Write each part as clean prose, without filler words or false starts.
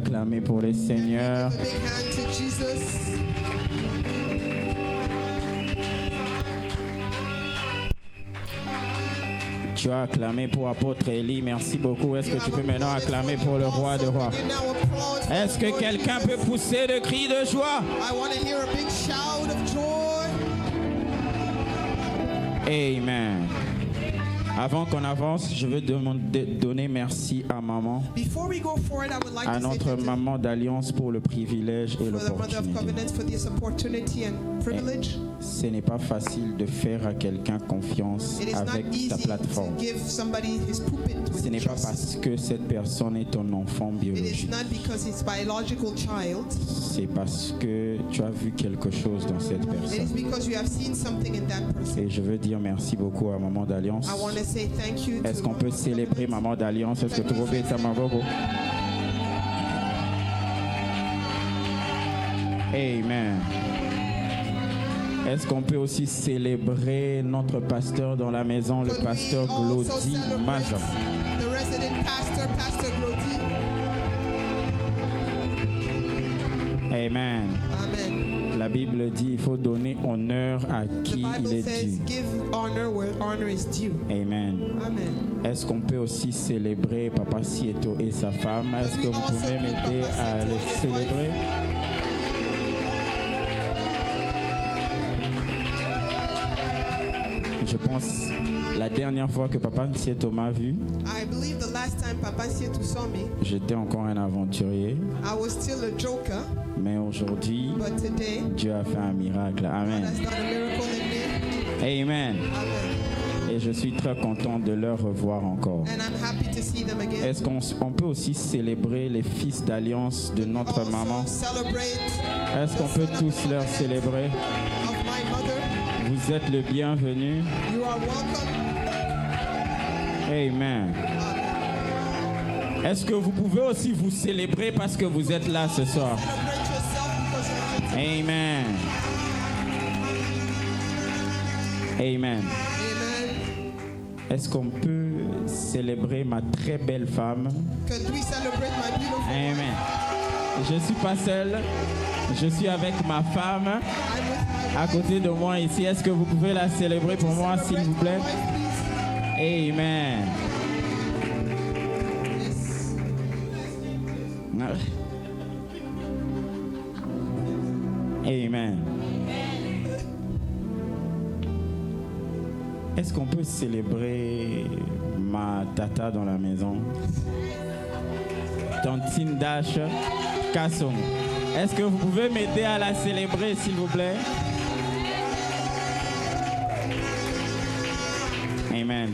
acclamer pour les seigneurs. Give a big hand to Jesus. Tu as acclamé pour apôtre Élie. Merci beaucoup. Est-ce que tu peux maintenant acclamer pour le roi de rois? Est-ce que quelqu'un peut pousser de cris de joie? I want to hear a big shout of joy. Amen. Avant qu'on avance, je veux donner merci à maman, Before we go forward, I would like à to say notre thank you maman d'Alliance pour le privilège et for the Mother of l'opportunité. Covenants for this opportunity and privilege. Ce n'est pas facile de faire à quelqu'un confiance It is not avec ta easy plateforme. to give somebody his pulpit Ce with n'est pas trust. parce que cette personne est ton enfant It is biologique. not because he's biological child. C'est parce que tu as vu quelque chose dans cette It is personne. because you have seen something in that person. Et je veux dire merci beaucoup à Maman d'Alliance. I want to say thank you Est-ce to qu'on peut Mama of célébrer Covenants. Maman d'Alliance? Est-ce que tu veux ta maman? Amen. Est-ce qu'on peut aussi célébrer notre pasteur dans la maison, le Could we pasteur also Glody celebrate Maza? the resident pastor, Pastor Glody? Amen. Amen. La Bible dit il faut donner honneur à The qui il Bible est says, dû. give honor where honor is due. Amen. Amen. Est-ce qu'on peut aussi célébrer Papa Sieto et sa femme? Est-ce que vous pouvez m'aider à les célébrer? Je pense la dernière fois que Papa Sieto m'a vu, I believe the last time Papa Sietu saw me, j'étais encore un aventurier, I was still a joker, mais aujourd'hui, but today, Dieu a fait un miracle. God Amen. has done a miracle in me. Amen. Amen. Et je suis très content de leur revoir encore. And I'm happy to see them again. Est-ce qu'on peut aussi célébrer les fils d'alliance de notre Also maman? celebrate Est-ce qu'on peut tous leur célébrer? of my mother. Vous êtes le bienvenu. You are welcome. Amen. Est-ce que vous pouvez aussi vous célébrer parce que vous êtes là ce soir? Celebrate yourself because you're here. Amen. Amen. Amen. Est-ce qu'on peut célébrer ma très belle femme? Could we celebrate my beautiful Amen. Je ne suis pas seul. Je suis avec ma femme I'm with my à côté de moi ici. Est-ce que vous pouvez la célébrer pour moi, s'il vous plaît? wife, please. Amen. Yes. Amen. Est-ce qu'on peut célébrer ma tata dans la maison? Tantine Dash Kasson. Est-ce que vous pouvez m'aider à la célébrer, s'il vous plaît? Amen.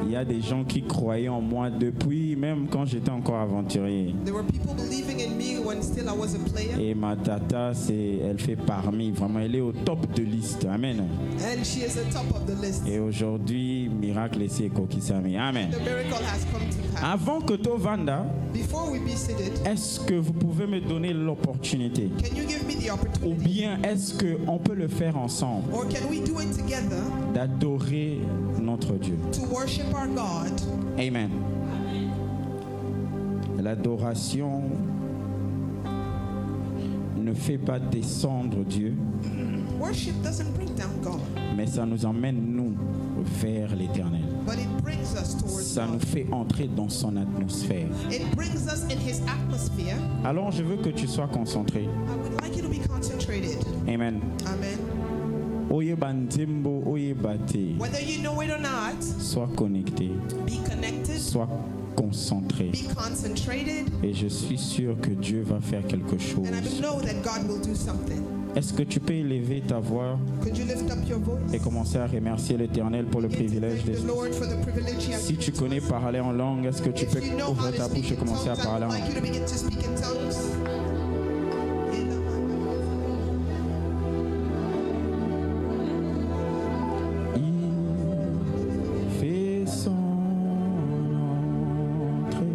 Il y a des gens qui croyaient en moi depuis même quand j'étais encore aventurier. There were people believing in me when still I was a player. Et ma tata, elle fait parmi, vraiment, elle est au top de liste. Amen. And she is the top of the list. Et aujourd'hui, miracle ici Kokisami. Amen. The miracle has come to pass. Avant que tu vanda, Before we be seated, est-ce que vous pouvez me donner l'opportunité? can you give me the Ou opportunity? bien est-ce qu'on peut le faire ensemble, Or can we do it together d'adorer notre Dieu? to worship our God? Amen. L'adoration ne fait pas descendre Dieu, Worship doesn't bring down God, mais ça nous emmène, nous, vers l'éternel. but it brings us towards Ça nous God. fait entrer dans son atmosphère. It brings us in His atmosphere. Alors, je veux que tu sois concentré. I would like you to be concentrated. Amen. Amen. Oye bantembo, oye bate. Whether you know it or not, Sois connecté, be connected, sois concentré. be concentrated, Et je suis sûr que Dieu va faire quelque chose. and I know that God will do something. Est-ce que tu peux élever ta voix Could you lift up your voice? et commencer à remercier l'Éternel pour le Begin to privilège thank d'être? the Lord for the privilege He has Si tu given to connais us. parler en langue, est-ce que tu peux If you know how ouvrir to ta speak bouche et in commencer à tongues, I parler would en like you langue? to begin to speak in tongues. Il fait son entrée.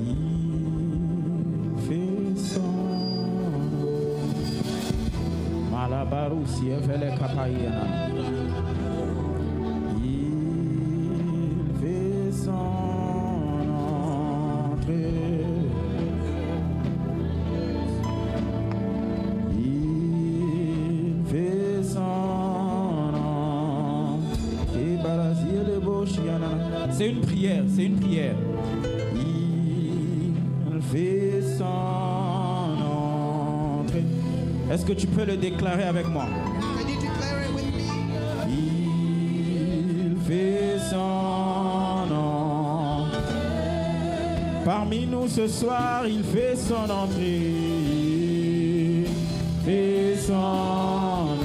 Il fait son Malabarou si evele kapayena. Il C'est une prière, c'est une prière. Il fait son entrée. Est-ce que tu peux le déclarer avec moi? Can you declare it with me? Il fait son entrée. Parmi nous ce soir, il fait son entrée. Il fait son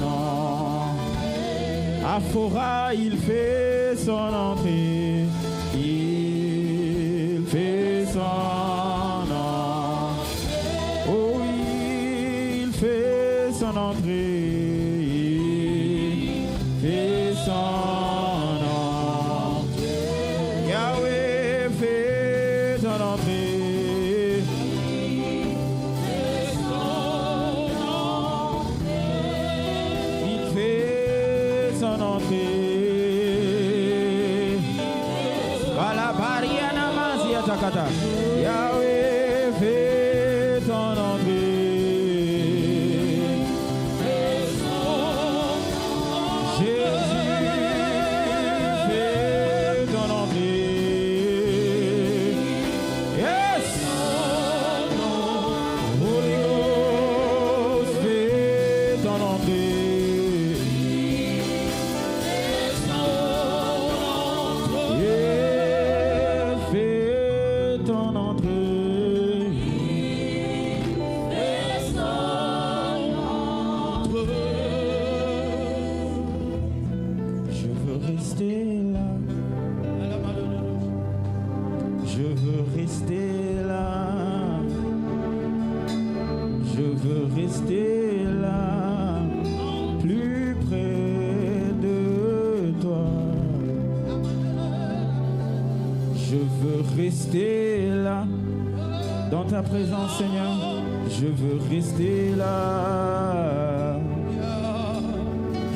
entrée. À Fora, il fait son entrée. Il fait son entrée. Oh oui, il fait son entrée. Il fait son entrée. Yahweh fait son entrée. Il fait son entrée. Balabariana Mazia Takata. Yahweh fait ton entrée. Jésus fait ton entrée. Yes! Holy Ghost fait ton entrée. Yeah, fais ton entrée. Je veux rester là. Je veux rester là. Je veux rester là. Plus près de toi. Je veux rester là. Dans ta présence, Seigneur. Je veux rester là.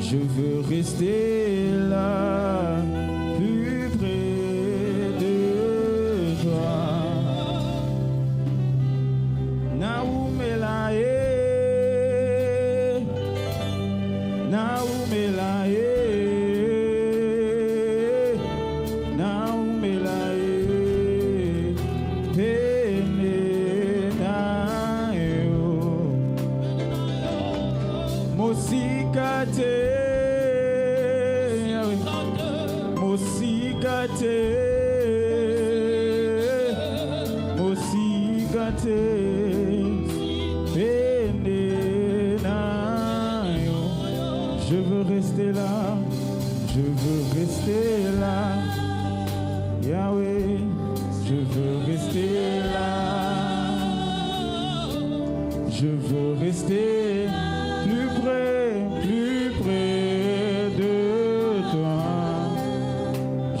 Je veux rester là, plus près de toi. Naoumelae, Naoumelae, Naoumelae, Penenaeo, Mosikate. Mosigate, Mosigate, Penenayo. Je veux rester là, je veux rester là, Yahweh, je veux rester là, je veux rester plus près de toi.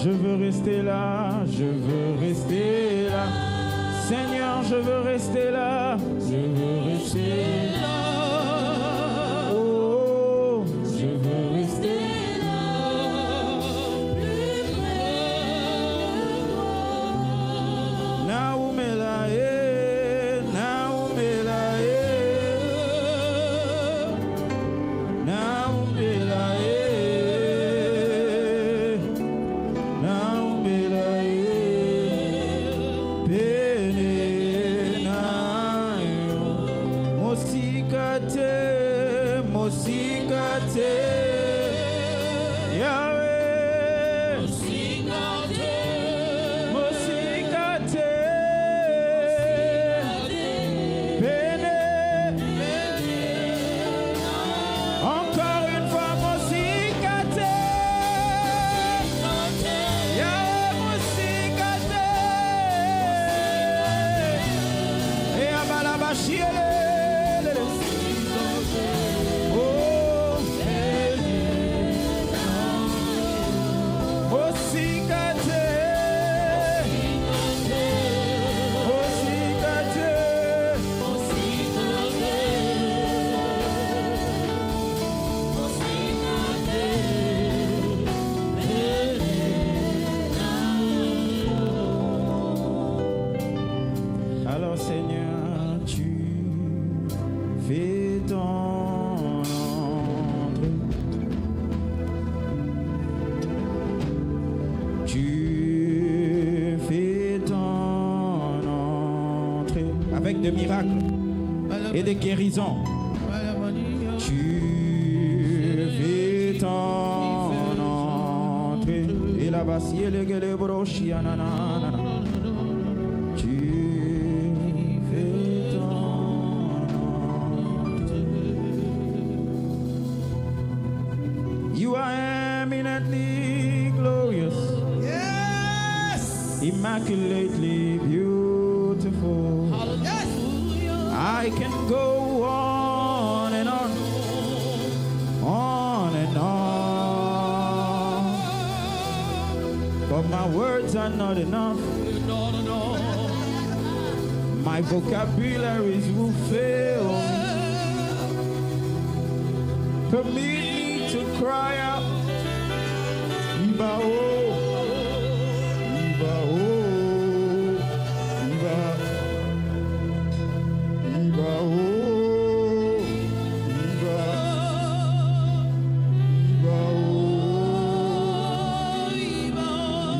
Je veux rester là, je veux rester là. Seigneur, je veux rester là, je veux rester là. Oh, je veux rester là. Naoumelae, Naoumelae, Naoumelae. Mosikate, Yahweh, Mosikate, Pene, encore une fois Mosikate, Yahweh, Mosikate, et Abalabachiele. Alors Seigneur, tu fais ton entrée. Tu avec des miracles et des guérisons. Tu fais ton entrée et la bassier le gueule brochi anana. Tu fais ton entrée. You are eminently glorious. Yes. Immaculately beautiful. Yes. I can go on and on and on, but my words are not enough. My vocabularies will fail me. Permit me to cry out, Iba oh, Iba oh, Iba, Iba oh, Iba, Iba oh,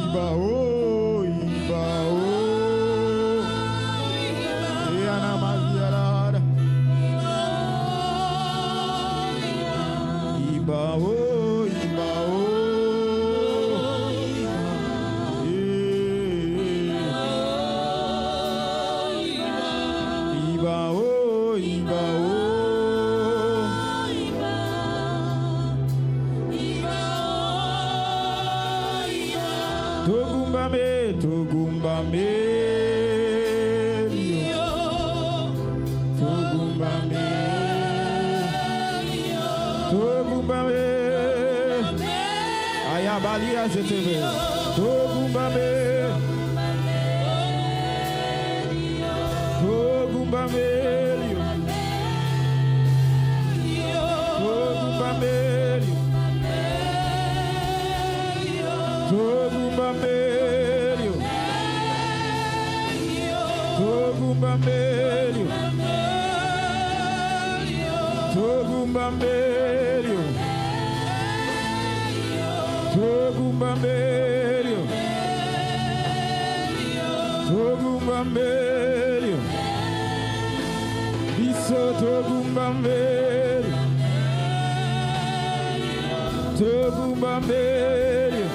Iba oh, Iba oh, Iana Maziarada, Iba oh, Iba oh. Togumbame, Togumbame, Togumbame, Ayabalia zetebe, Togumbame, Togumbame, Togumbame, Togumbame. Togumbambelio, Togumbambelio, Togumbambelio, Togumbambelio, Biso Togumbambelio, Togumbambelio.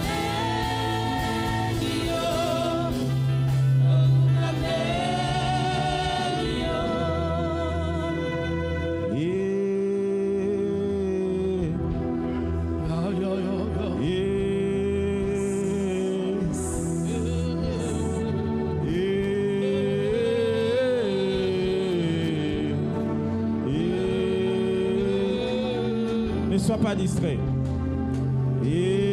Ne sois pas distrait. Et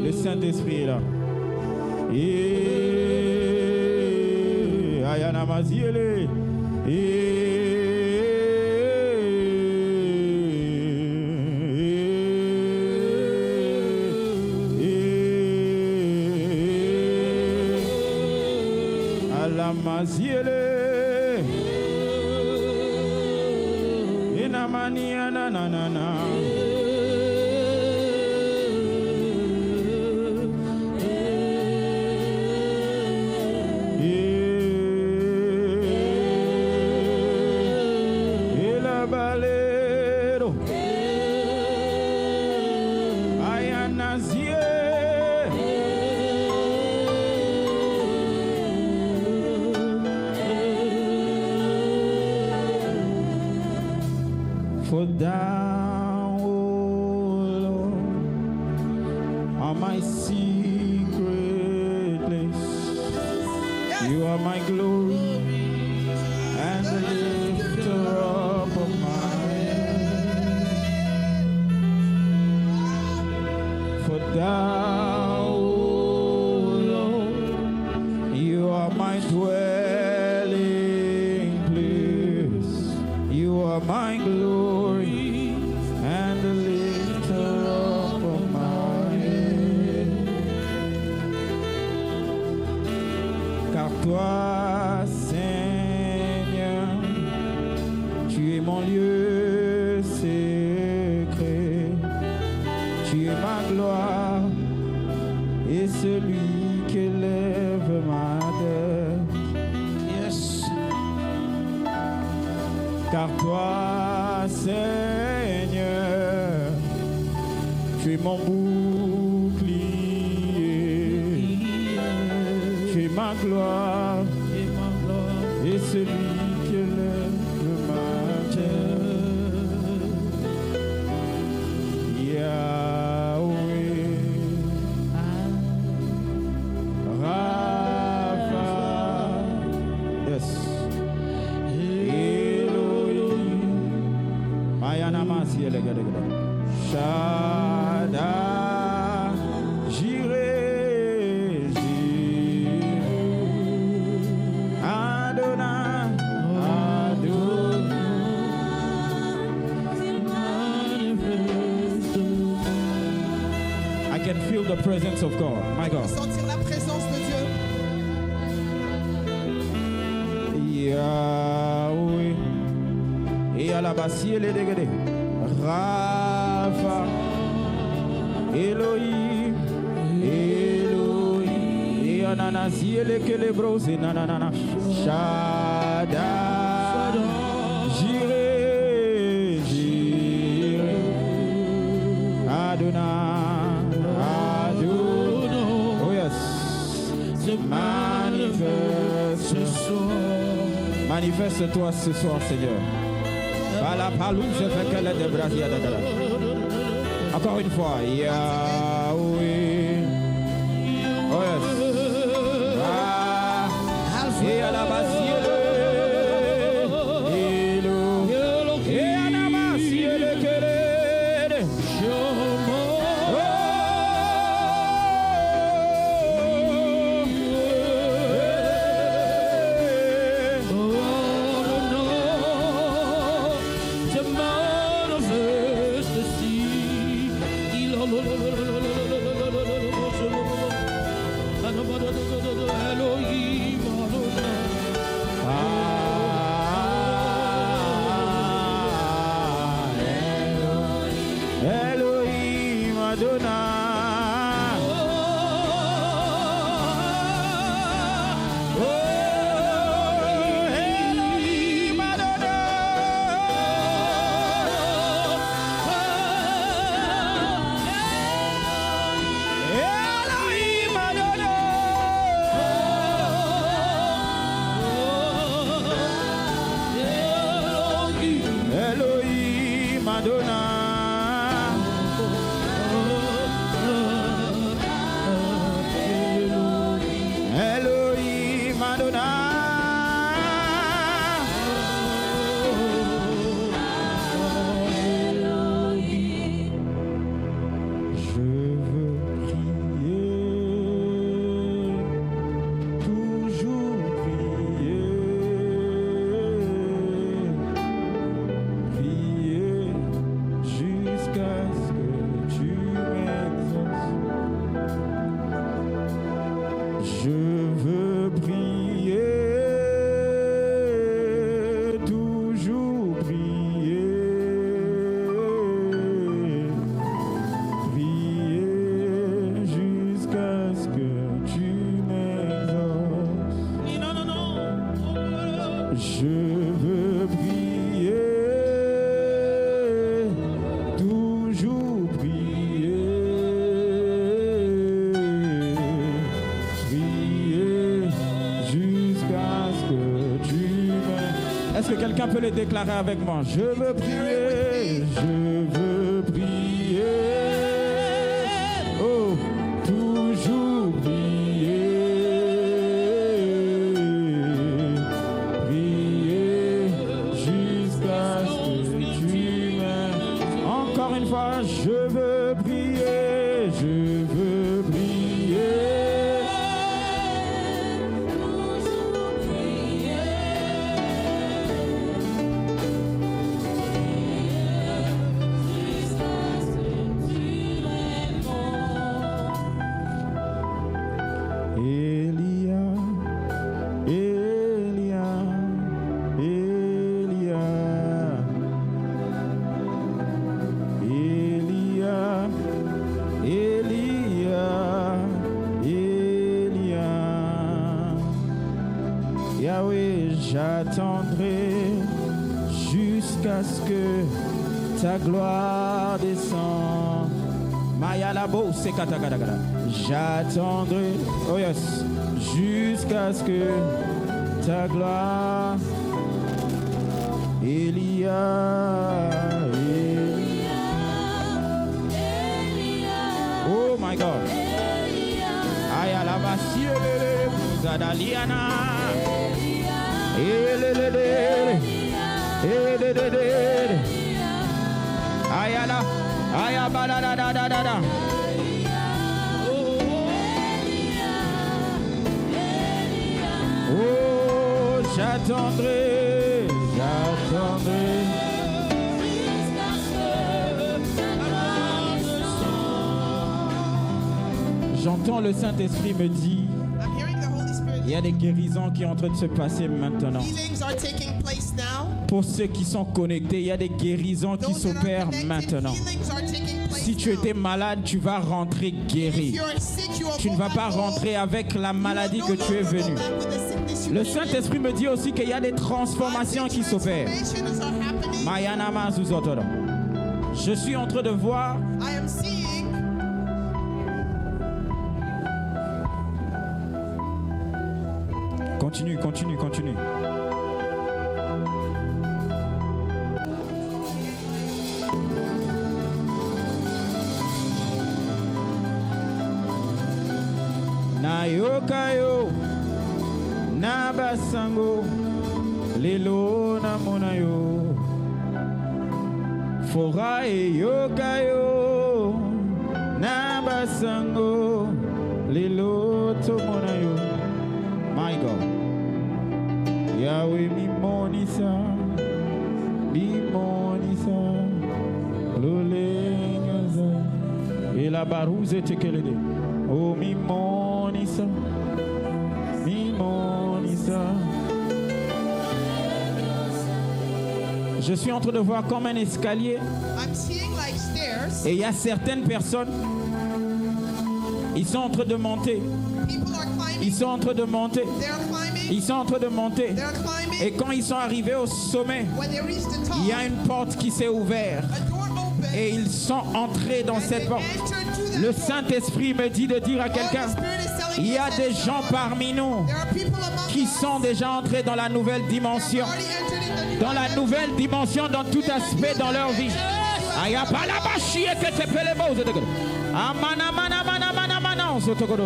le Saint-Esprit est là. Et Ayana Maziele. Ala Maziele. Mania na na na na. El balero. Ayanazie. For thou, O Lord, are my secret place. You are my glory and the lifter up of my head. For thou, O Lord, you are my dwelling place. You are my glory. Toi, Seigneur, tu es mon lieu secret, tu es ma gloire et celui qui élève ma tête. car toi, Seigneur, tu es mon bouclier, tu es ma gloire, et celui qui lève ma tête. Yahweh, Rapha, yes, Elohim, Mayanamasi, Shaddai, Jireh, Adonai, I can feel the presence of God, my God. Sentir la présence de Dieu. Yahweh, et à la bassie, les dégradés. Rapha, Elohim, Elohim, et ananasi, les kelebros, et nanana, Shaddai, Jireh, Adonai, oh yes, manifeste-toi ce soir, Seigneur. Encore une fois, Yahweh. Oh yes. Et à la Elohim Adonai. Elohim Est-ce que quelqu'un peut le déclarer avec moi? Je veux prier, je veux prier. Oh, toujours prier. Prier jusqu'à ce que tu m'aimes. Encore une fois, je veux prier, je veux prier. jusqu'à ce que ta gloire descende. Maya labo c'est katakadakada. J'attendrai, oh yes, jusqu'à ce que ta gloire. Elia. Oh my God. Aya la vasiele, zadaliana. Aya la, aya bala da da da da da. Oh, j'attendrai, j'attendrai. J'entends le Saint-Esprit me dire, I'm hearing the Holy Spirit. il y a des guérisons qui sont en train de se passer maintenant. Healings are taking place now. Pour ceux qui sont connectés, il y a des guérisons qui Those that are s'opèrent connected, maintenant. healings are taking place Si tu now. étais malade, tu vas rentrer If guéri. you're sick, you will Tu ne go vas back pas home. rentrer avec la maladie You que will no tu es longer go venu. back with the sickness you Le came in. Saint-Esprit me dit aussi qu'il y a des transformations qui s'opèrent. Transformations are happening. Mayanama Zuzotoro. Je suis en train de voir I am seeing Continue, continue, continue. Nayokayo, Nabasango, Lelo Namonayo, Forae Yokayo, Nabasango, Lelo Tomonayo. My God. Yahweh mimonisa, lolenyaza, et la barouze tekelede. Oh mimonisa. Je suis en train de voir comme un escalier. I'm seeing like stairs. Et il y a certaines personnes, ils sont en train de monter. People are climbing. Ils sont en train de monter. They're climbing. Ils sont en train de monter. They're climbing. Et quand ils sont arrivés au sommet, When they reach the top, il y a une porte qui s'est ouverte. a door opens. Et ils sont entrés dans And cette they porte. enter to that Le door. Saint-Esprit me dit de dire à Holy quelqu'un, Spirit is telling il y me a that des gens parmi nous there are people among qui us sont déjà entrés dans la nouvelle that dimension. have already entered in the new Dans la dimension. nouvelle dimension, dans tout aspect dans leur vie.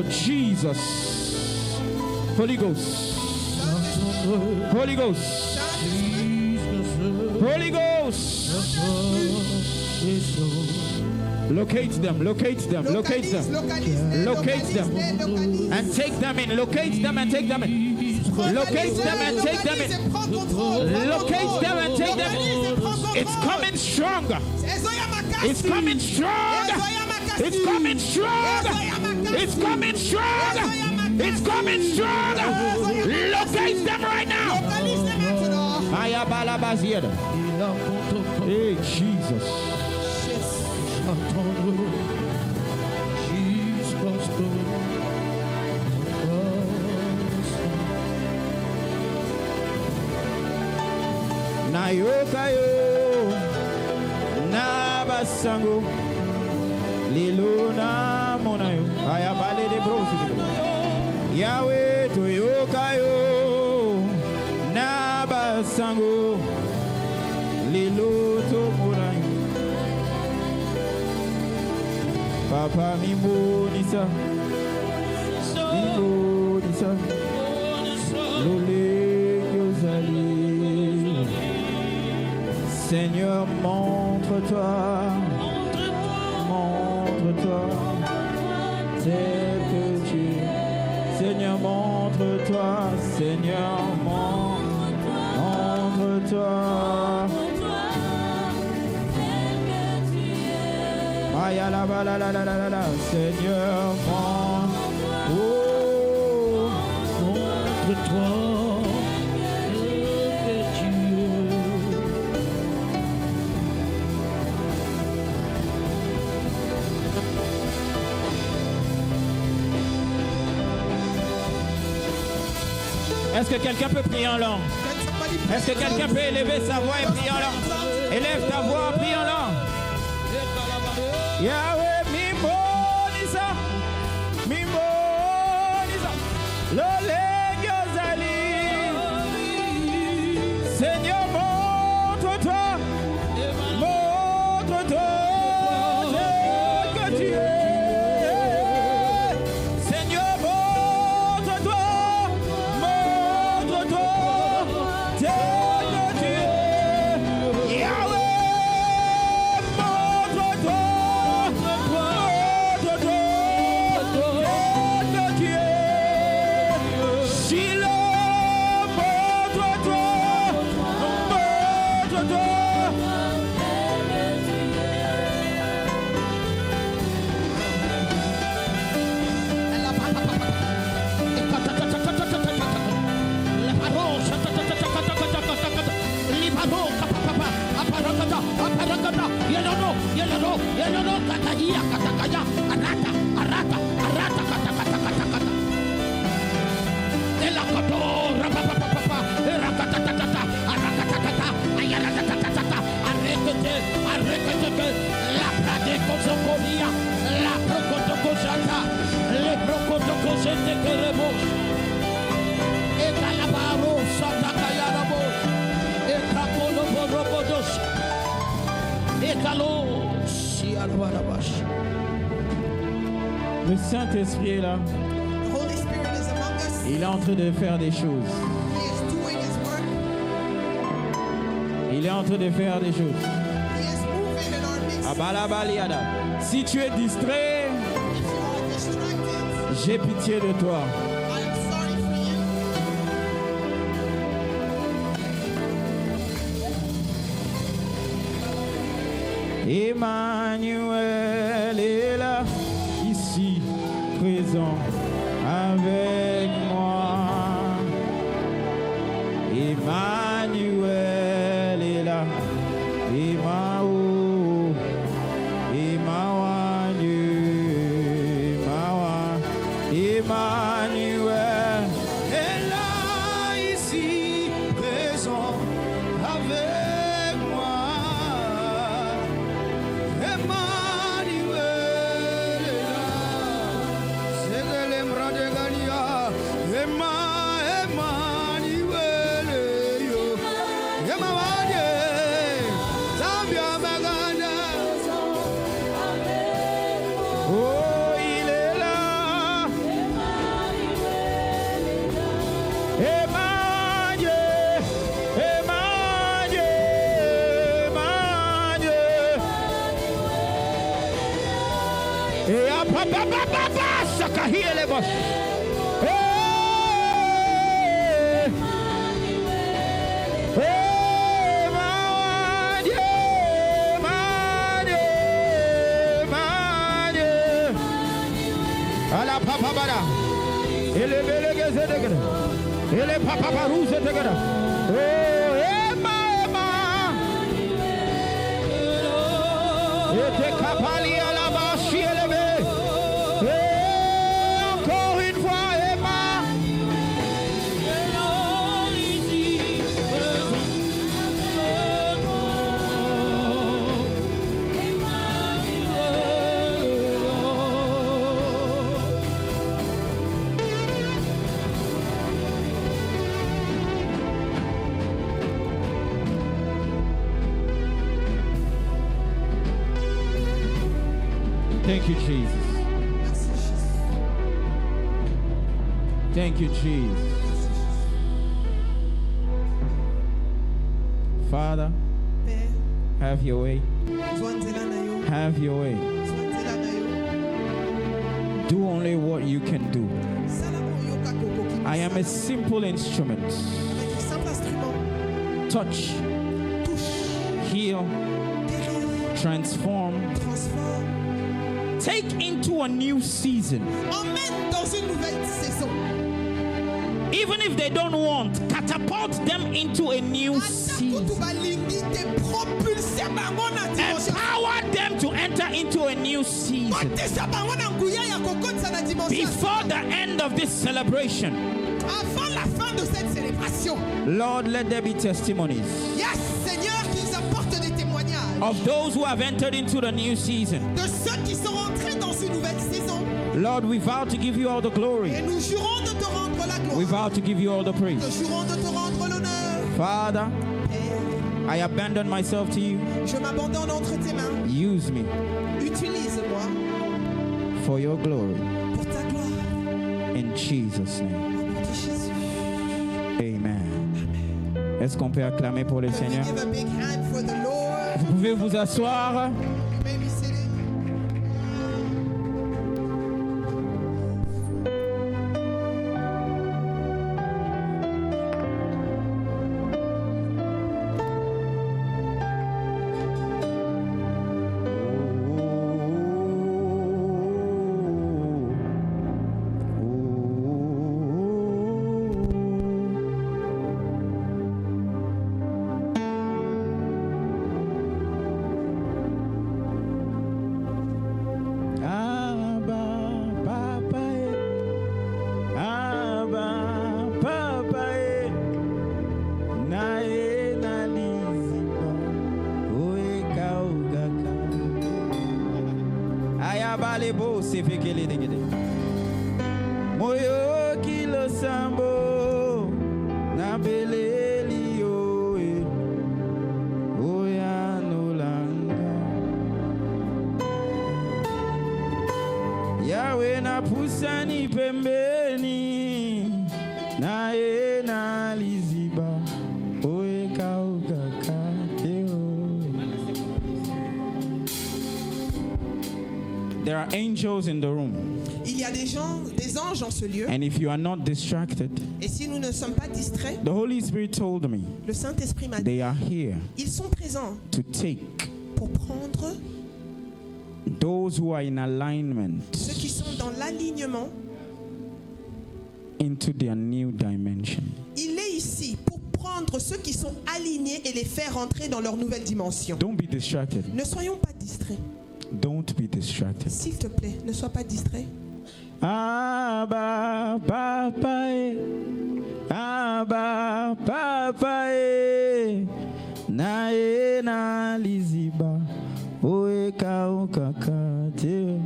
Jesus. Holy Ghost. Holy Ghost. Holy Ghost. Locate them, locate them, locate them. Locate them. And take them in. Locate them and take them in. Locate them and take them in. Locate them and take them in. It's coming stronger. It's coming stronger. It's coming stronger. It's coming stronger. It's coming stronger. Locate them right now. Hey, Jesus. Nayokayo, Nabasango, Liluna Monayo, Ayabale de Bros, Yahweh to Yokayo, Nabasango, Liluto Monayo, Papa Mimonisa, Mimonisa, Lole Yozali. Seigneur, montre-toi, montre-toi, tel que tu es. Seigneur, montre-toi, Seigneur, montre-toi. Aïe, la la la la la la la, Seigneur, montre-toi. Est-ce que quelqu'un peut prier en langue? Can somebody Est-ce que quelqu'un peut élever sa voix et prier en langue? Élève ta voix, prie en langue. Yahweh, Mimonisa, Lolengozali. Seigneur, montre-toi que tu es. Seigneur, montre-toi tel que tu es. Yahweh, montre-toi tel que tu es. Shiloh, montre-toi. Le Saint-Esprit est là. The Holy Spirit is among us. Il est en train de faire des choses. He is doing his work. Il est en train de faire des choses. He is moving in our midst. Abalabaliada. Si tu es distrait, If you are distracted, j'ai pitié de toi. I am sorry for you. Emmanuel est là, ici, présent avec moi. Emmanuel est là, Emmanuel, Emmanuel est là, ici, présent avec moi. Emmanuel est là, c'est que les bras de Galia. Emmanuel est yo, Emmanuel, Zambia Magana. Oh, il est là. Emmanuel, Emmanuel. Et à papa, ça cahier les boss. Ala papa bada. Ele belege zedegede. Ele papa baru zedegede. Oh, Emma. Ete kapali ala bashi elebe. Encore une fois, Emma. Thank you, Jesus. Merci, Jesus. Thank you, Jesus. Father, Père, have your way. Zwanzela na yo. Have your way. Zwanzela na yo. Do only what you can do. Salamo yoka koko ki I am a salamo. simple instrument. Avec un simple instrument. Touch, Touche, heal, guérir, transform, transforme. take into a new season. Emmène dans une nouvelle saison. Even if they don't want, catapult them into a new Ata season. kutu balingi te propulser bango na dimension. Empower them to enter into a new season. Kotisa bango na nguya ya kokotisa na dimension. Before the end of this celebration, Avant la fin de cette célébration. Lord, let there be testimonies Yes, Seigneur, qu'ils apportent des témoignages of those who have entered into the new season. de ceux qui sont entrés dans une nouvelle saison. Lord, we vow to give you all the glory. Et nous jurons de te rendre la We gloire. vow to give you all the Nous praise. jurons de te rendre l'honneur. Father, Et I abandon myself to you. je m'abandonne entre tes mains. Use me Utilise-moi for your glory. pour ta gloire. In Jesus' name. Au nom de Jésus. Amen. Est-ce qu'on peut acclamer pour le Can we Seigneur? give a big hand for the Lord? Vous pouvez vous asseoir. You may be sitting. Moyo kilo sambo na beleli oe oya nolanga Yawe na pusani pembeni na e na liziba oe kaugakateo. There are angels in the room. Il y a des anges dans ce lieu. And if you are not distracted, Et si nous ne sommes pas distraits, the Holy Spirit told me le Saint-Esprit m'a dit, they are here ils sont présents to take pour prendre those who are in alignment ceux qui sont dans l'alignement. into their new dimension. Il est ici pour prendre ceux qui sont alignés et les faire rentrer dans leur nouvelle dimension. Don't be distracted. Ne soyons pas distraits. Don't be distracted. S'il te plaît, ne sois pas distrait. Abba papa e, Abba papa e, na e na liziba oe kaukakate.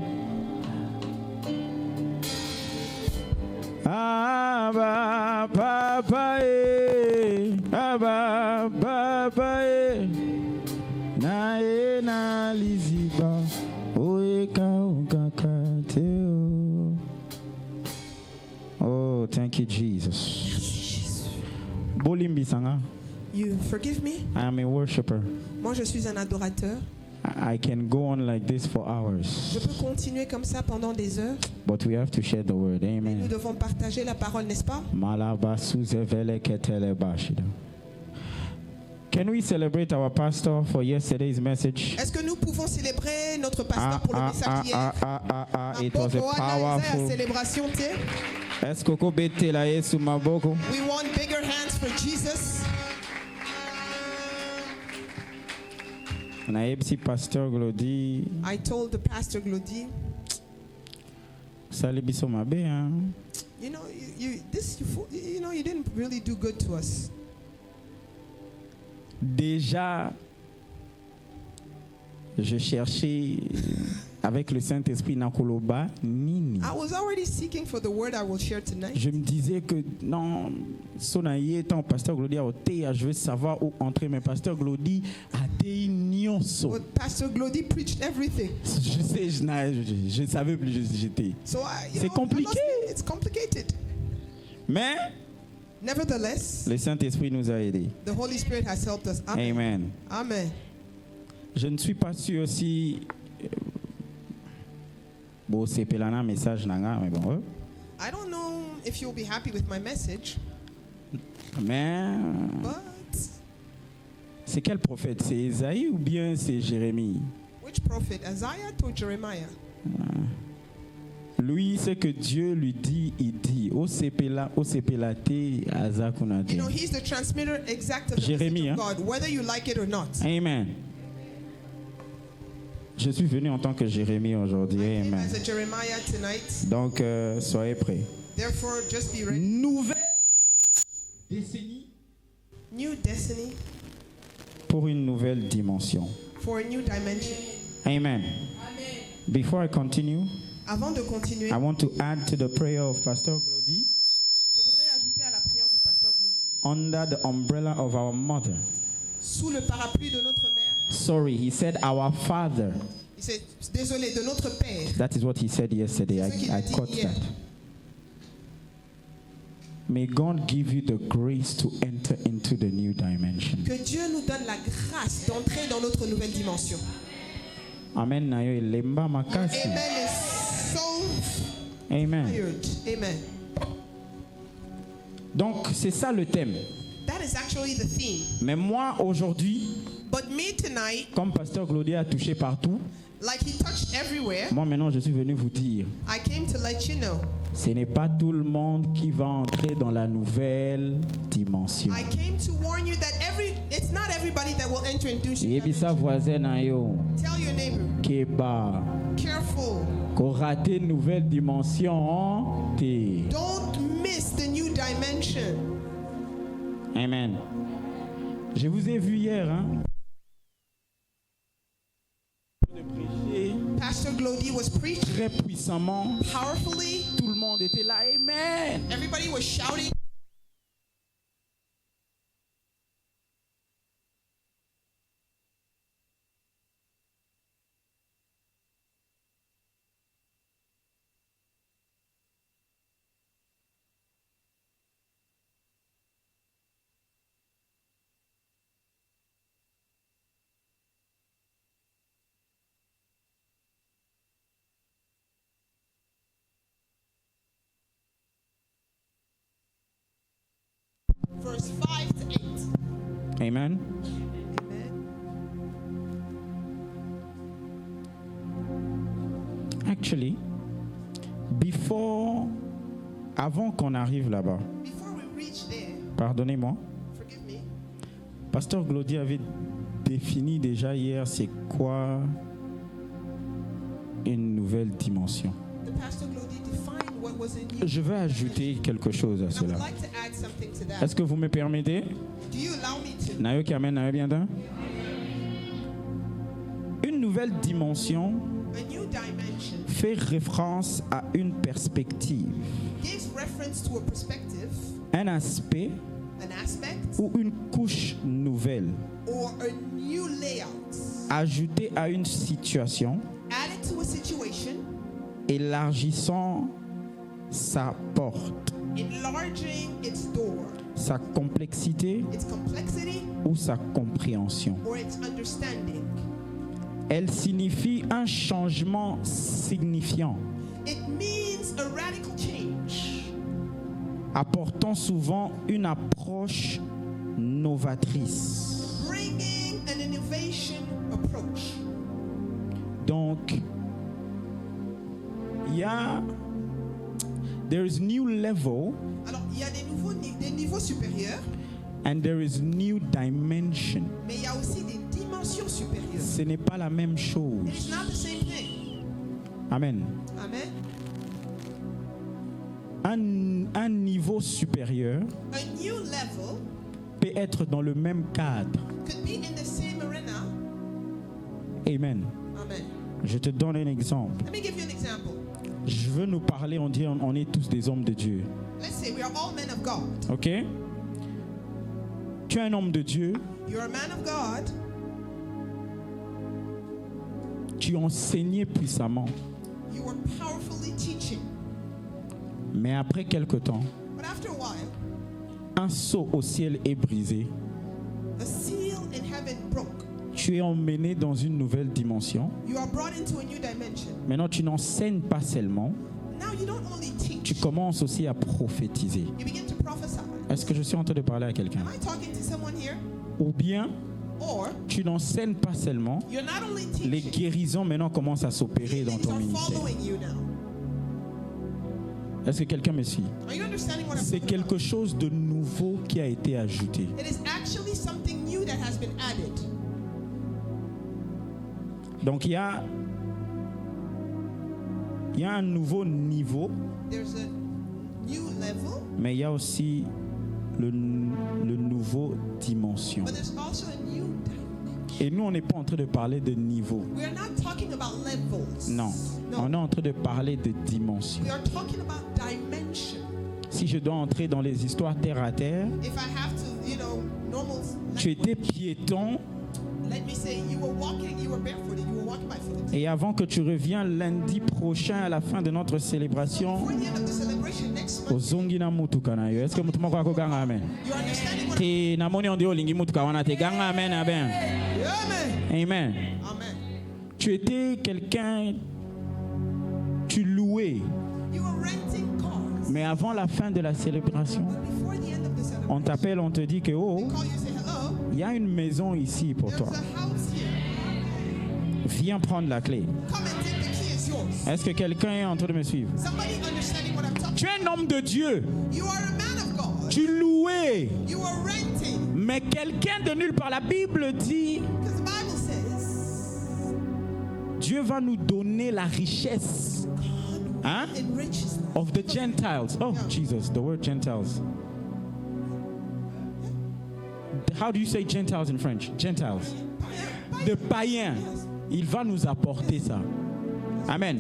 Abba papa e, Abba papa e, na e na liziba oe kaukakate. Oh, thank you, Jesus. Bolimbi Sanga, You forgive me? I am a worshiper. Moi, je suis un adorateur. I can go on like this for Je hours, peux continuer comme ça pendant des heures. but we have to share the word. Nous Amen. devons partager la parole, n'est-ce pas? Can we celebrate our pastor for yesterday's message? Est-ce que nous pouvons célébrer notre pasteur pour le message d'hier? It was a powerful. Célébration, Est-ce que vous bêtez la Yesu maboko? We want bigger hands for Jesus. Na ebsi pasteur Glody, I told the pastor Glody, sali biso mabe hein. you know, you didn't really do good to us. Déjà, je cherchais avec le Saint-Esprit Nakoloba Nini. I was already seeking for the word I will share tonight. Je me disais que non, Sonaye étant pasteur Glody a ôté, je veux savoir où entrer, mais pasteur Glody a été nyonso. But Pastor Glody preached everything. Je sais, je savais plus j'étais. So C'est compliqué. It's complicated. Mais Nevertheless, le Saint-Esprit nous a aidés. the Holy Spirit has helped us. Amen. Amen. Amen. Je ne suis pas sûr si bon c'est pelana message nanga, mais bon. I don't know if you'll be happy with my message, Mais but c'est quel prophète? C'est Isaïe ou bien c'est Jérémie? which prophet? Isaiah or Jeremiah? Lui, c'est que Dieu lui dit, il dit. O sepelate azakunate. You know, he's the transmitter exact of the Jérémie, message of God, whether you like it or not. Amen. Je suis venu en tant que Jérémie aujourd'hui. I came Amen. as a Jeremiah tonight. Donc, soyez prêts. Therefore, just be ready. Nouvelle décennie New destiny pour une nouvelle dimension. for a new dimension. Amen. Before I continue, Avant de continuer, I want to add to the prayer of Pastor Glody je voudrais ajouter à la prière du pasteur Glody. under the umbrella of our mother. Sous le parapluie de notre mère, Sorry, he said our father. désolé, de notre père. That is what he said yesterday. I caught that. May God give you the grace to enter into the new dimension. Que Dieu nous donne la grâce d'entrer dans notre nouvelle dimension. Amen. Nayo elemba makasi. Amen is so Amen. tired. Amen. Donc c'est ça le thème. That is actually the theme. Mais moi aujourd'hui, But me tonight, comme Pasteur Glody a touché partout, like he touched everywhere, moi maintenant je suis venu vous dire, I came to let you know. ce n'est pas tout le monde qui va entrer dans la nouvelle dimension. I came to warn you that it's not everybody that will enter into Yebisa voisin na yo, Tell your neighbor, keba, careful. ko raté nouvelle dimension te. Don't miss the new dimension. Amen. Je vous ai vu hier, hein. De prêcher Pastor Glody was preaching très puissamment. powerfully. Tout le monde était là. Amen. Everybody was shouting. Verse 5 to 8. Amen. Amen. Actually, avant qu'on arrive là-bas, Before we reach there, pardonnez-moi, forgive me, Pasteur Glody avait défini déjà hier c'est quoi une nouvelle dimension. the Pastor Glody defined what was a new. Je veux ajouter quelque chose à I would cela. like to add something to that. Est-ce que vous me permettez? Do you allow me to? Nayo qui amène, Nayo bien d'un. Une nouvelle dimension A new dimension fait référence à une perspective, gives reference to a perspective, un aspect an aspect, ou une couche nouvelle or a new layout ajoutée à une situation, added to a situation, élargissant sa porte, enlarging its door, sa complexité its complexity, ou sa compréhension. or its understanding. Elle signifie un changement signifiant, It means a radical change, apportant souvent une approche novatrice. bringing an innovation approach. Donc, there is new level Alors, il y a des niveaux supérieurs, and there is new dimension. mais il y a aussi des dimensions supérieures. Ce n'est pas la même It is chose. not the same thing. Amen. Amen. Un niveau supérieur A new level peut être dans le même cadre. could be in the same arena. Amen. Amen. Je te donne un exemple. Let me give you an example. Je veux nous parler, on dit on est tous des hommes de Dieu. Let's say we are all men of God. Ok? Tu es un homme de Dieu, You're a man of God. tu enseignais puissamment. You were powerfully teaching. Mais après quelque temps, But after a while, un saut au ciel est brisé. a seal in heaven broke. Tu es emmené dans une nouvelle dimension. You are brought into a new dimension. Maintenant, tu n'enseignes pas seulement, Now you don't only tu teach, commences aussi à prophétiser. you begin to prophesy. Est-ce que je suis en train de parler à quelqu'un? Am I talking to someone here? Ou bien, Or tu n'enseignes pas seulement, you're not only les teaching, guérisons maintenant commencent à s'opérer dans things ton are ministère. following you now. Est-ce que quelqu'un me suit? Are you understanding what I'm C'est talking about? quelque chose de nouveau qui a été ajouté. It is actually something new that has been added. Donc il y a un nouveau niveau, There's a new level, mais il y a aussi le nouveau dimension. But there's also a new dimension. Et nous, on n'est pas en train de parler de niveau. We are not talking about levels. Non. No. On est en train de parler de dimension. We are talking about dimension. Si je dois entrer dans les histoires terre à terre, If I have to, normal tu étais language, piéton let me say you were barefooted, you were walking by foot. et avant que tu reviennes lundi prochain à la fin de notre célébration, Before the end of the celebration next month, ozongi na mutuka na yo. Est-ce que mutu moko akoganga amen? you understanding what Te namoni on dit olingi mutuka wana te ganga amen amen. Amen. Amen. Amen. Tu étais quelqu'un, tu louais, You were renting cars. mais avant la fin de la célébration, But before the end of the celebration, on t'appelle, on te dit que oh, they call you and say hello. il y a une maison ici pour There's toi. a house here. Viens prendre la clé. Come and take the key, it's yours. Est-ce que quelqu'un est en train de me suivre? Somebody understanding what I'm talking Tu es un homme de Dieu. about. You are a man of God. Tu louais, You are renting. mais quelqu'un de nulle part. La Bible dit, Because the Bible says Dieu va nous donner la richesse. Hein? enriches us. Of the Gentiles. Oh, Jesus, the word Gentiles. How do you say Gentiles in French? Gentiles. De païens. Il va nous apporter ça. Amen.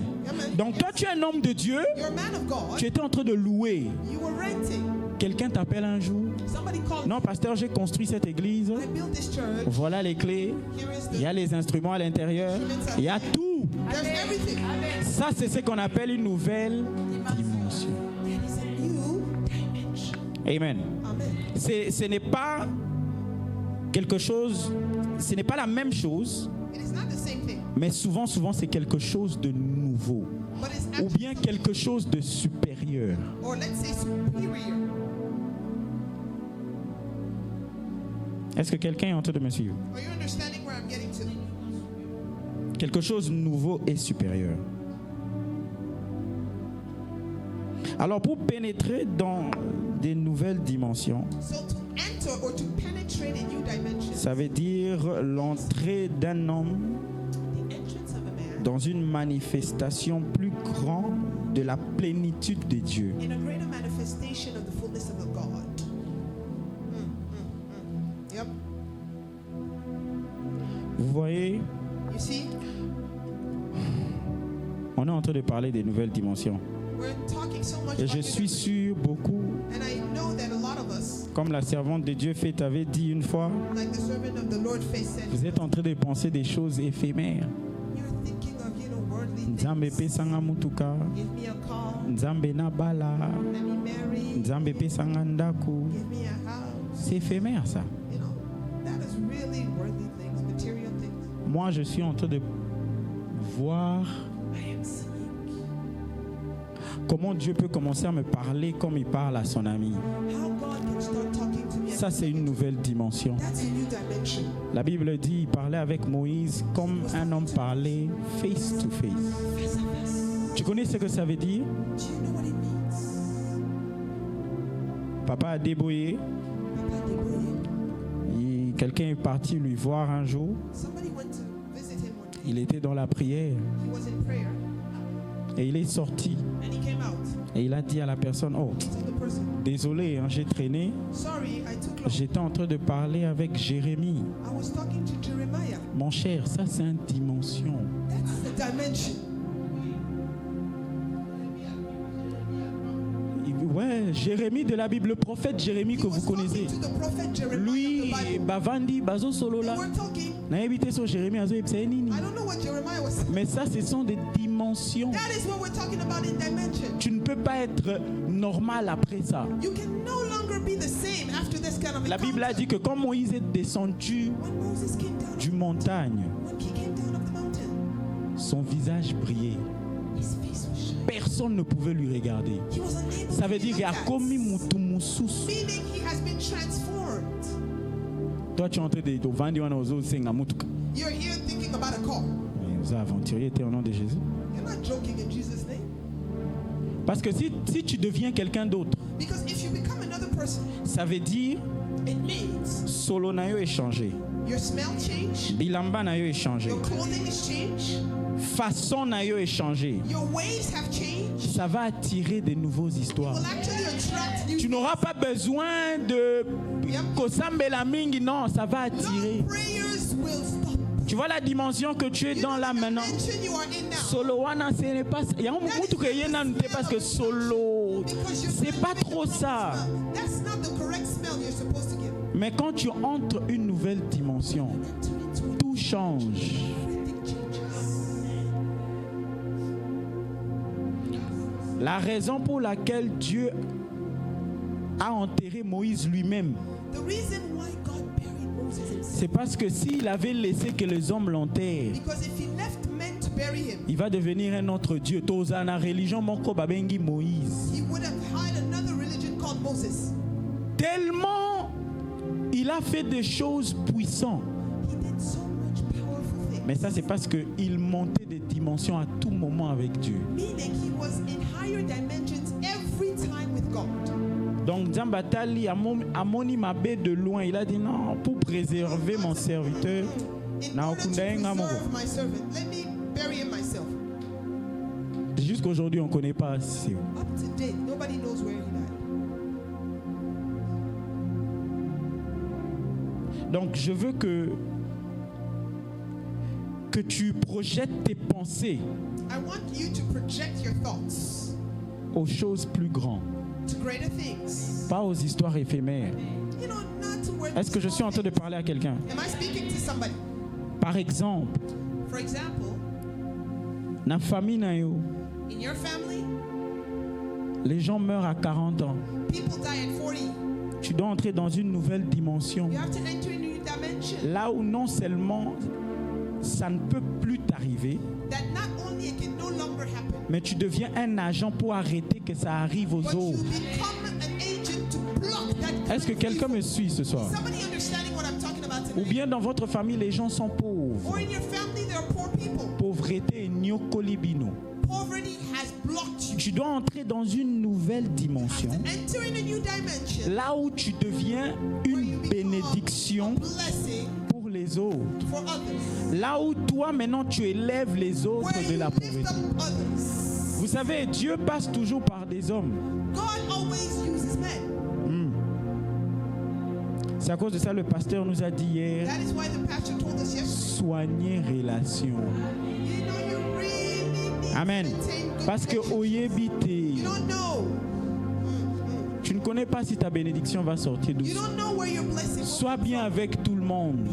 Donc toi, tu es un homme de Dieu. You're a man of God. Tu étais en train de louer. You were renting. Quelqu'un t'appelle un jour. Somebody called Non, pasteur, j'ai construit cette église. I built this church. Voilà les clés. Here is Il y the a les instruments à l'intérieur. Il y a tout. there's everything. Ça, c'est ce qu'on appelle une nouvelle dimension. That is a new dimension. Amen. Amen. Ce n'est pas quelque chose, ce n'est pas la même chose, It is not the same thing, mais souvent, c'est quelque chose de nouveau. but it's Ou actually bien quelque chose de supérieur. or let's say superior. Est-ce que quelqu'un est en train de me suivre? Are you understanding where I'm getting to? Quelque chose de nouveau et supérieur. Alors pour pénétrer dans des nouvelles dimensions, So to enter or to penetrate a new dimension, ça veut dire l'entrée d'un homme the entrance of a man dans une manifestation plus grande de la plénitude de Dieu. in a greater manifestation of the fullness of the God. Yep. Vous voyez, You see, on est en train de parler des nouvelles dimensions. we're talking so much Et about je suis sûr, beaucoup, and I know that a lot of us, comme la servante de Dieu Faith avait dit une fois, like the servant of the Lord Faith said, vous êtes en train de penser des choses éphémères. you're thinking of, worldly Nzambe things. pesanga mutuka, Give me a car, Nzambe na bala, let me marry, Nzambe pesanga ndako. give me a house. C'est éphémère ça. You know, that is really worldly things, material things. Moi, je suis en train de voir I am seeing comment Dieu peut commencer à me parler comme il parle à son ami. how God can start talking to me. Ça, c'est une nouvelle dimension. That's a new dimension. La Bible dit, il parlait avec Moïse comme un homme parlait face to face. Face à face. Tu connais ce que ça veut dire? Do you know what it means? Papa a débrouillé. Papa débrouillé. Quelqu'un est parti lui voir un jour. Somebody went to visit him one day. Il était dans la prière He was in prayer et il est sorti. and he came out. Et il a dit à la personne, oh, He told the person, désolé, hein, j'ai traîné. sorry, I took long. J'étais en train de parler avec Jérémie. I was talking to Jeremiah. Mon cher, ça c'est une dimension. That's the dimension. Ouais, Jérémie de la Bible, le prophète Jérémie He que was vous connaissez. talking to the prophet Jeremiah Lui, of the Bible. Bavandi, Bazo Solo They là. were talking. Na évité sur Jérémie, Azo Epse Nini. I don't know what Jeremiah was saying. Mais ça, ce sont des dimensions. That is what we're talking about in dimension. Tu ne peux pas être normal après ça. You can no longer be the same after this kind of La Bible a encounter. dit que quand Moïse est descendu When Moses came down, du montagne, when he came down of the mountain, son visage brillait. his face was shining. Personne ne pouvait lui regarder. He was unable Ça veut to dire be qu'il a looked at. commis mutu mususu. Meaning he has been transformed. Toi, tu es en train de vendre un oiseau, c'est un mutuka. You're here thinking about a car. Mais vous aventurier était au nom de Jésus. You're not joking in Jesus' name. Parce que si tu deviens quelqu'un d'autre, Because if you become another person, ça veut dire it means Solo na yo est changé. Your smell change. Bilamba na yo est changé. Your clothing is changed. Façon na yo est changé. Your ways have changed. Ça va attirer de nouvelles histoires. Will actually attract new. Tu n'auras pas besoin de kosambela mingi, non, ça va attirer. No prayers will stop. Tu vois la dimension que tu es dans là maintenant. You are in now. Solo wana ce n'est pas. Il y a un moment où que yena n'était parce que solo. C'est pas trop ça. That's not the correct smell you're supposed to give. Mais quand tu entres une nouvelle dimension, tout change. La raison pour laquelle Dieu a enterré Moïse lui-même, The reason why God buried Moses himself. c'est parce que s'il avait laissé que les hommes l'enterrent, Because if he left men to bury him, il va devenir un autre Dieu. Toza na religion moko babengi Moïse. he would have hired another religion called Moses. Tellement il a fait des choses puissantes. He did so much powerful things. Mais ça, c'est parce qu'il montait des dimensions à tout moment avec Dieu. Meaning he was in higher dimensions every time with God. Donc, Zambatali a moni Mabé de loin. Il a dit non, pour préserver mon serviteur. In order to preserve my servant, let me bury him myself. Jusqu'aujourd'hui, on ne connaît pas. C'est où. Up to date, nobody knows where he died. Donc, je veux que tu projettes tes pensées I want you to project your thoughts aux choses plus grandes, to greater things. pas aux histoires éphémères. You know, not to where. Est-ce que je suis en train de parler à quelqu'un? Am I speaking to somebody? Par exemple, For example, dans la famille, na yo, in your family, les gens meurent à 40 ans. people die at 40. Tu dois entrer dans une nouvelle dimension. You have to enter a new dimension. Là où non seulement ça ne peut plus t'arriver, That not only it can no longer happen, mais tu deviens un agent pour arrêter que ça arrive aux but you autres. become an agent to block that. Est-ce que quelqu'un me suit ce soir? Somebody understanding what I'm talking about Ou tonight? bien dans votre famille, les gens sont pauvres. Or in your family, there are poor people. Pauvreté, nyokolibino. Poverty has blocked you. Tu dois entrer dans une nouvelle dimension, Enter in a new dimension. là où tu deviens Where une you become bénédiction a blessing pour les autres. for others. Là où toi maintenant tu élèves les autres Where de you la lift pauvreté. up others. Vous savez, Dieu passe toujours par des hommes. God always uses men. C'est à cause de ça le pasteur nous a dit hier, That is why the pastor told us yesterday. soigner relation. You know, you really need Amen. to maintain good Parce que relationships. oyebite, You don't know. tu ne connais pas si ta bénédiction va sortir d'où. You don't know where your blessing will Sois bien avec tout le monde.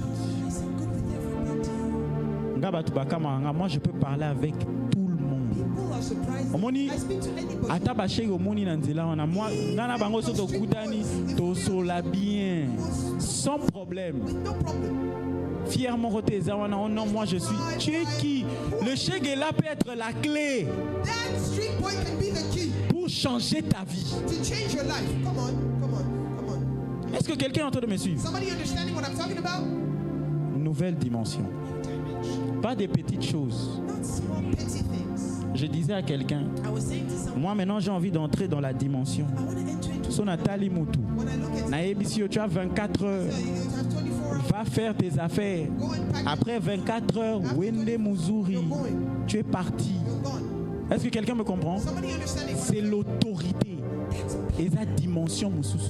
Listen good with everybody. Nga batu bakamanga, moi je peux parler avec tout le monde. People are surprised. Omoni, I speak to anybody. ata bashei omoni na nzela wana moi ngana bango so tokutani tosola bien sans problème. With no problem. Fièrement côté zawana, oh non, moi je suis. Tu es qui? Le Shegela peut être la clé That street boy can be the key pour changer ta vie. to change your life. Come on, come on, come on. Est-ce que quelqu'un est en train de me suivre? Somebody understanding what I'm talking about? Nouvelle dimension. Dimension. Pas des petites choses. Not small petty things. Je disais à quelqu'un, I was saying to someone, moi maintenant j'ai envie d'entrer dans la dimension. I want to enter into So Nathalie Moutou. when I look at Na ebisio, tu as 24 heures. you have 24 hours. Va faire tes affaires. Go and pack. Après 24 heures, Wende Muzuri, tu es parti. You're gone. Est-ce que quelqu'un me comprend? Somebody understanding what C'est l'autorité. Et la dimension, Moussous.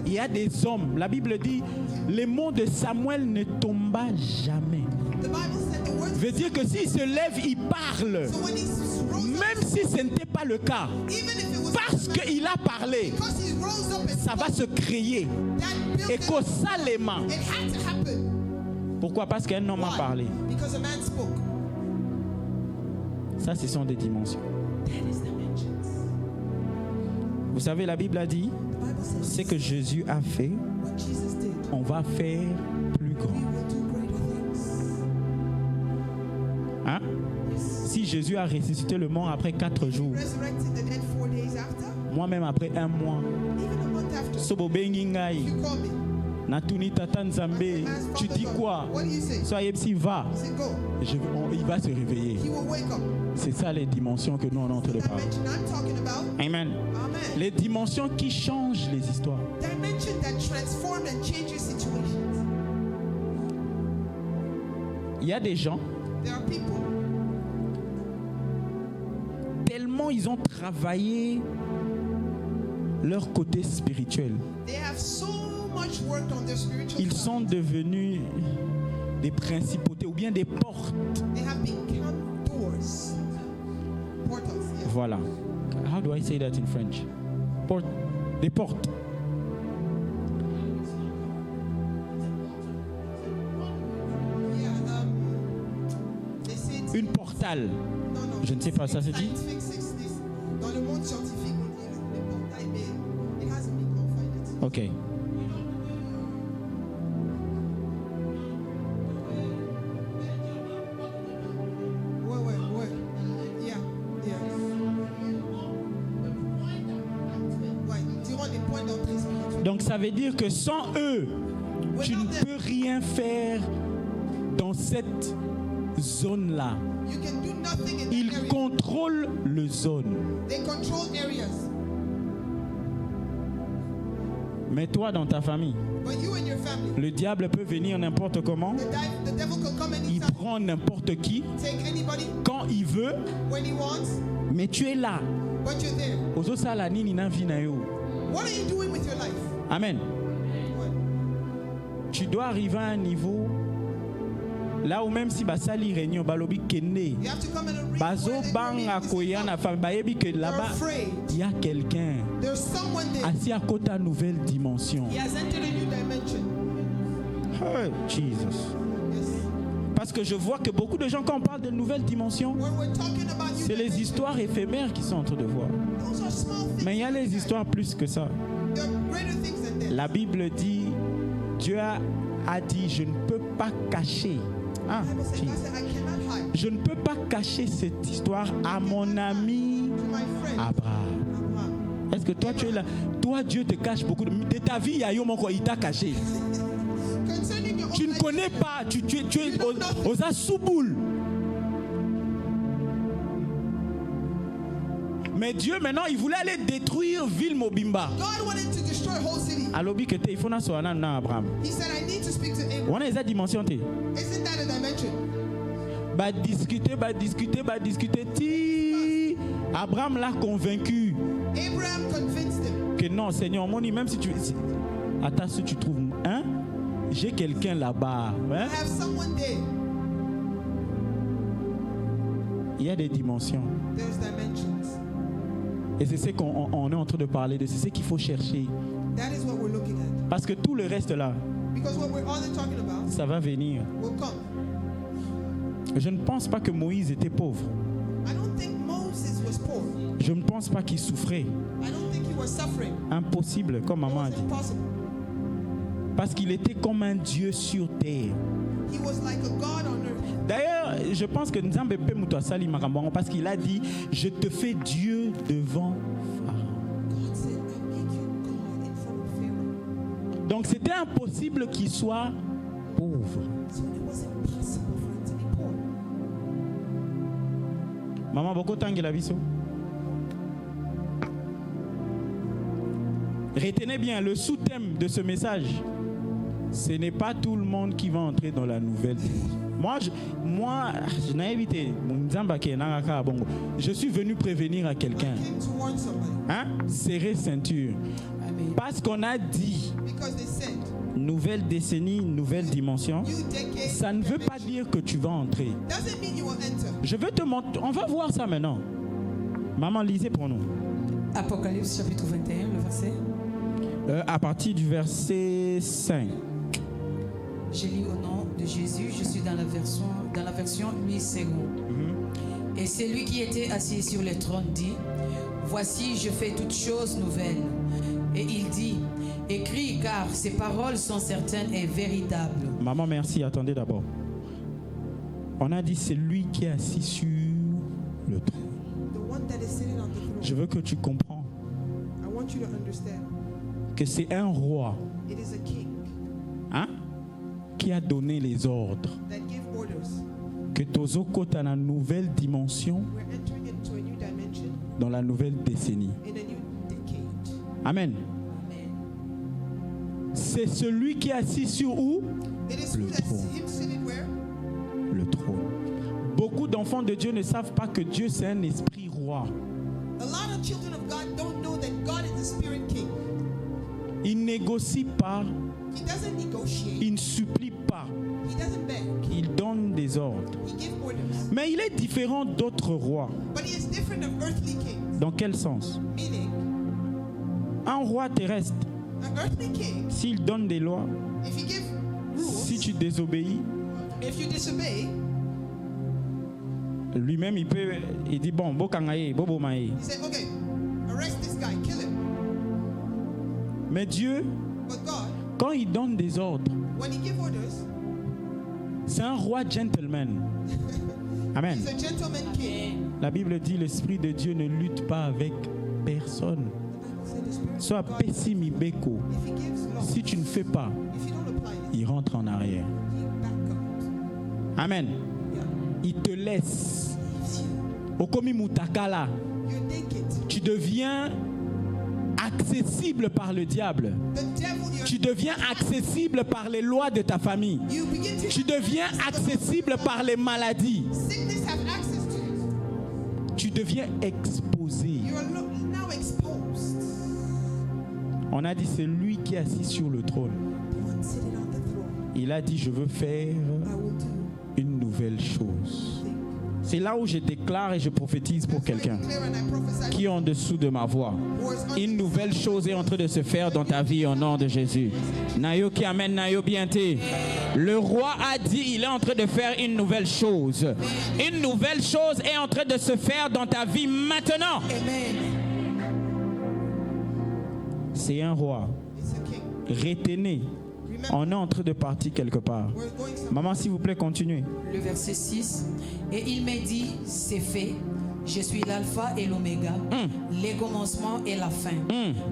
Il y a des hommes. La Bible dit, les mots de Samuel ne tomba jamais. the Bible said the words. Veut dire que s'il se lève, il parle. So when he rose up, Même si ce n'était pas le cas. even if it was Parce qu'il a parlé, because he rose up and ça va se créer. that Et building, qu'au salement. it had to happen. Pourquoi? Parce qu'un homme a Why? parlé. Because a man spoke. Ça, ce sont des dimensions. That is dimensions. Vous savez, la Bible a dit, The Bible says ce que Jésus a fait, what Jesus did, on va faire plus we grand. will do greater things. Hein? Si Jésus a ressuscité le mort après 4 jours, Resurrected the dead 4 days after, moi-même après 1 mois, even a month after. Sobo bengi ngai, You call me. Natuni Tata Nzambe, tu dis quoi? What do you say? Soyez psy, va. I said, go. Il va se réveiller. He will wake up. C'est ça les dimensions que nous on est en train de parler. Dimension I'm talking about. Amen. Amen. Les dimensions qui changent les histoires. Dimension that transform and change your situation. Il y a des gens, There are people, tellement ils ont travaillé leur côté spirituel. they have so much worked on their spiritual Ils side. sont devenus des principautés ou bien des portes. They have become doors. Portals, yeah. Voilà. How do I say that in French? Des portes. Yeah, they say it's- Une portale. non, non, Je ne sais pas, ça se dit? scientific, dans le monde scientifique, on dit le portail, mais it hasn't been confined. Ok. Ouais. Yeah. Ouais, diront des points d'entrée spirituelle. Donc ça veut dire que sans eux, tu ne peux rien faire dans cette zone-là. You can do nothing in Ils that area. contrôlent le zone. They control areas. Mais toi, dans ta famille, But you and your family, le diable peut venir n'importe comment. the devil can come Il anytime, prend n'importe qui, take anybody quand il veut, when he wants, mais tu es là. but you're there. Ozosala nini na vie na yo. What are you doing with your life? Amen. What? Tu dois arriver à un niveau là où même si basali réunion balobi kende You have to come in a real bazo way that banga koya na femme bayebi que you're là-bas afraid. il y a quelqu'un There's someone there. assis à côté à nouvelle dimension. He has entered a new dimension. Oh, Jesus. Yes. Parce que je vois que beaucoup de gens quand on parle de nouvelle dimension, When we're talking about new c'est les dimension, histoires éphémères qui sont en train de voir. those are small things. Mais il y a les histoires plus que ça. There are greater things than that. La Bible dit, Dieu a dit, je ne peux pas cacher. Ah, The Bible said, God Jesus. said, I cannot hide Je ne peux pas cacher cette histoire à mon ami to my friend Abraham. Abraham. Est-ce que toi tu es là? Toi Dieu te cache beaucoup de ta vie, il t'a caché. Concerning your Tu own ne life, connais pas, tu es aux assouboules. Mais Dieu maintenant il voulait aller détruire ville Mobimba. God wanted to destroy a whole city. Alobi que te il faut na so na Abraham. He said, I need to speak to Abraham. On a esa dimension te. Isn't that a dimension? Ba discuter ti Abraham l'a convaincu Abraham convinced him. que non Seigneur mon même si tu attends si tu trouves hein j'ai quelqu'un là-bas hein? I have someone there. Il y a des dimensions There's dimensions. et c'est ce qu'on est en train de parler de, c'est ce qu'il faut chercher That is what we're looking at. parce que tout le reste là Because what we're all talking about ça va venir. will come. Je ne pense pas que Moïse était pauvre, I don't think Moses was poor. je ne pense pas qu'il souffrait, I don't think he was suffering. impossible comme It maman a was dit, impossible. parce qu'il était comme un Dieu sur terre. He was like a God on earth. D'ailleurs, je pense que Nzambe pe mutu asali makambo parce qu'il a dit je te fais Dieu devant Pharaon. God said, I make you God in front of Pharaoh. Donc c'était impossible qu'il soit pauvre. So it was impossible for him to be poor. Maman boko tangela biso. Retenez bien le sous-thème de ce message. Ce n'est pas tout le monde qui va entrer dans la nouvelle dimension. Moi, je n'ai évité. Je suis venu prévenir à quelqu'un. I came to warn somebody. Hein? Serrer ceinture. Parce qu'on a dit Because they said, nouvelle décennie, nouvelle dimension. new decade. Ça ne veut pas dire que tu vas entrer. Doesn't mean you will enter. Je veux te montrer. On va voir ça maintenant. Maman, lisez pour nous. Apocalypse chapitre 21, le verset. À partir du verset 5. Je lis au nom de Jésus, je suis dans la version 8 secondes. Et celui qui était assis sur le trône dit, voici je fais toutes choses nouvelles. Et il dit, écris car ces paroles sont certaines et véritables. Maman, merci. Attendez d'abord. On a dit c'est lui qui est assis sur le trône. The one that is sitting on the throne. Je veux que tu comprends I want you to understand. que c'est un roi, It is a king hein, qui a donné les ordres. that gave orders. Que Tozoko est dans la nouvelle dimension, We're entering into a new dimension dans la nouvelle décennie. in a new decade. Amen. C'est celui qui est assis sur où? It is Le who that's trône. him sitting where? d'enfants de Dieu ne savent pas que Dieu c'est un esprit roi. A lot of children of God don't know that God is the Spirit King. Il négocie pas, He doesn't negotiate. il ne supplie pas, He doesn't beg. il donne des ordres. He gives orders. Mais il est différent d'autres rois. But he is different of earthly kings. Dans quel sens? Meaning, Un roi terrestre, an earthly king, s'il donne des lois, if he gives rules, si tu désobéis, if you disobey, lui-même il dit bon, bokangaye, bobomaye. he said, okay, arrest this guy, kill him. Mais Dieu, But God, quand il donne des ordres, when he gives orders, c'est un roi gentleman. Amen. he's a gentleman king. La Bible dit l'Esprit de Dieu ne lutte pas avec personne. The Bible said the Spirit Sois of God, pessimibeko. if he gives law, Si tu ne fais pas, if you don't apply it, il rentre en arrière. he back up. Amen. Yeah. Il te laisse. Leaves you. Okomi mutakala. You're naked. Tu deviens accessible par le diable. The devil, Tu deviens accessible par les lois de ta famille. you begin to Tu deviens accessible par les maladies. sickness have access to it. Tu deviens exposé. You are now exposed. On a dit c'est lui qui est assis sur le trône. The one sitting on the throne. Il a dit je veux faire I will do une nouvelle chose. thing. C'est là où je déclare et je prophétise pour quelqu'un Declare and I prophesy qui est en dessous de ma voix. who is Une nouvelle chose est en train de se faire dans ta vie au nom de Jésus. Nayo qui amène Nayo bienté. Le roi a dit, il est en train de faire une nouvelle chose. Une nouvelle chose est en train de se faire dans ta vie maintenant. Amen. C'est un roi. It's a king. Retenez. Remember, On est en train de partir quelque part. we're going somewhere. Maman, s'il vous plaît, continuez. Le verset 6. Et il m'a dit, c'est fait. Je suis l'alpha et l'oméga, le commencement et la fin.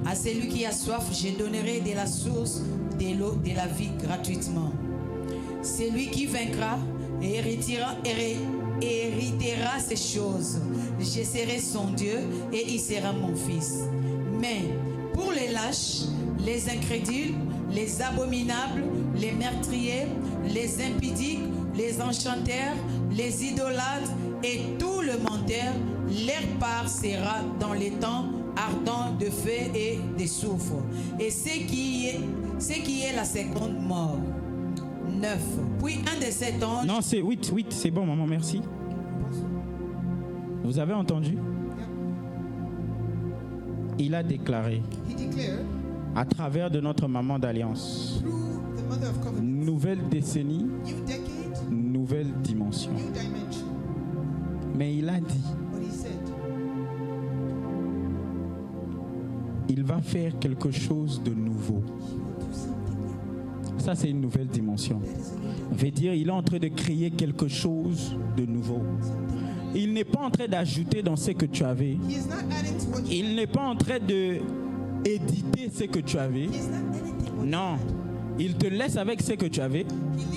À celui qui a soif, je donnerai de la source de l'eau de la vie gratuitement. Celui qui vaincra héritera ces choses. Je serai son Dieu et il sera mon fils. Mais pour les lâches, les incrédules, les abominables, les meurtriers, les impudiques, les enchanteurs, les idolâtres et tout le menteur, leur part sera dans les temps ardents de feu et de soufre. Et ce qui est la seconde mort. 9. Puis un de ces anges. Non, c'est 8, c'est bon, maman, merci. Vous avez entendu? Il a déclaré He declared à travers de notre maman d'alliance, through the mother of covenant, nouvelle décennie, new decade, nouvelle dimension. new dimension. Mais il a dit, But he said, il va faire quelque chose de nouveau. he will do something new. Ça, c'est une nouvelle dimension. That is a new dimension. Veut dire, il est en train de créer quelque chose de nouveau. Something new. Il n'est pas en train d'ajouter dans ce que tu avais. He is not adding to what you Il n'est pas en train de éditer ce que tu avais. He is not editing what Non. Il te laisse avec ce que tu avais, he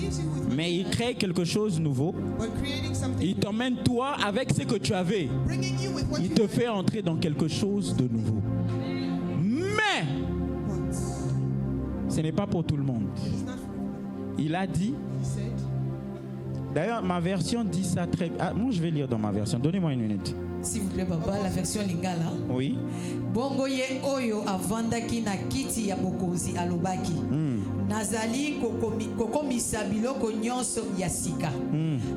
leaves you with, mais il crée quelque chose de nouveau. but creating something Il new. t'emmène toi avec ce que tu avais. Bringing you with what Il you te fait entrer dans quelque chose de nouveau. Mais want. ce n'est pas pour tout le monde. It is not for everybody. Il a dit, He said, d'ailleurs ma version dit ça très bien. Ah, moi je vais lire dans ma version. Donnez-moi une minute. S'il vous plaît, papa, la version lingala. Oui. Bongo ye oyo avandaki na kiti ya bokonzi alobaki. Nazali kokomisa biloko nyonso ya sika.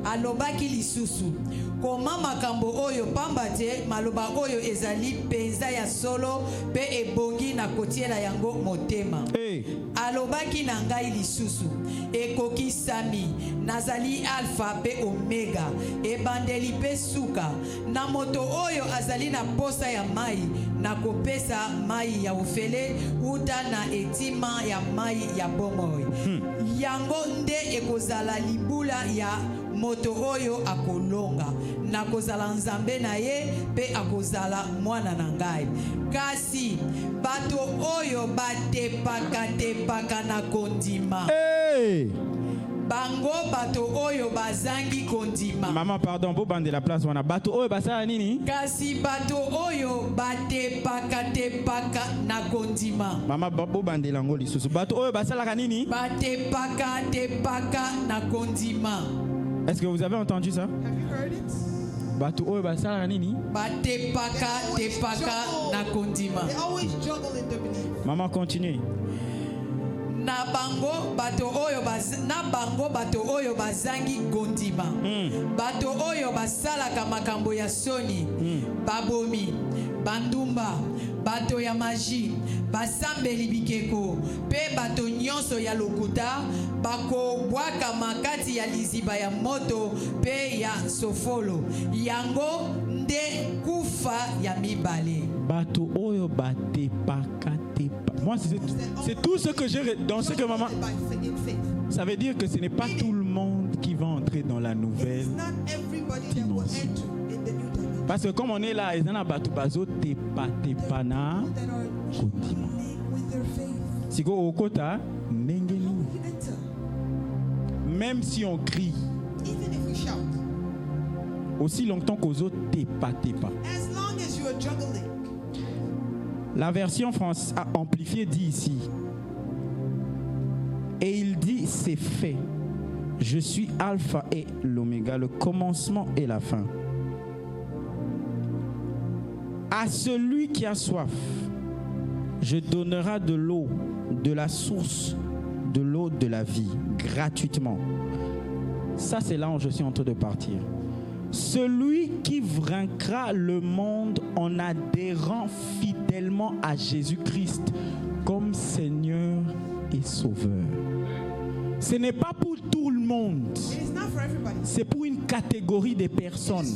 Alobaki lisusu. Koma makambo oyo pamba te maloba oyo ezali penza ya solo pe ebongi na kotiela yango motema. Hey. Alobaki na ngai lisusu ekokisami nazali alpha pe omega ebandeli pe suka na moto oyo azali na posa ya mai na kopesa mai ya ofele uta na etima ya mai ya bomoi yango nde ekozala libula ya moto oyo akolonga nakozala nzambe na ye pe akozala mwana na ngai kasi bato oyo batepaka na kondima Hey. bango bato oyo bazangi kondima Maman, pardon, beau bande de la place. On a bateau. Oh, bah ça, nini? kasi bato oyo batepaka na kondima Maman, beau bande de l'ango lisusu. Bateau. Oh, bah ça, la nini? batepaka na kondima Est-ce que vous avez entendu ça? Have you heard it? Bato oyo basala nini? batepaka na kondima. They always juggle in the belief. Maman, continue. Na bango bato oyo bazangi kondima. Bato oyo basalaka makambo ya soni, babomi, bandumba, bato ya magie, basambeli bikeko, pe bato nyonso ya lokuta, bakobwaka makati ya liziba ya moto pe ya sofolo. Yango nde kufa ya mibale. Bato oyo batepaka tepa. Moi, c'est tout ce que j'ai dans ce que maman. Ça veut dire que ce n'est pas tout le monde qui va entrer dans la nouvelle dimension. Parce que comme on est là, ils ont un bateau bazo tepa na kondima. Si go okota nengeni. Même si on crie, aussi longtemps qu'aux autres tepa. As long as you are juggling. La version France amplifiée dit ici, et il dit, c'est fait. Je suis Alpha et l'Oméga, le commencement et la fin. À celui qui a soif, je donnerai de l'eau, de la source, de l'eau de la vie, gratuitement. Ça, c'est là où je suis en train de partir. Celui qui vaincra le monde en adhérant fidèlement à Jésus-Christ comme Seigneur et Sauveur. Ce n'est pas pour tout le monde. C'est pour une catégorie de personnes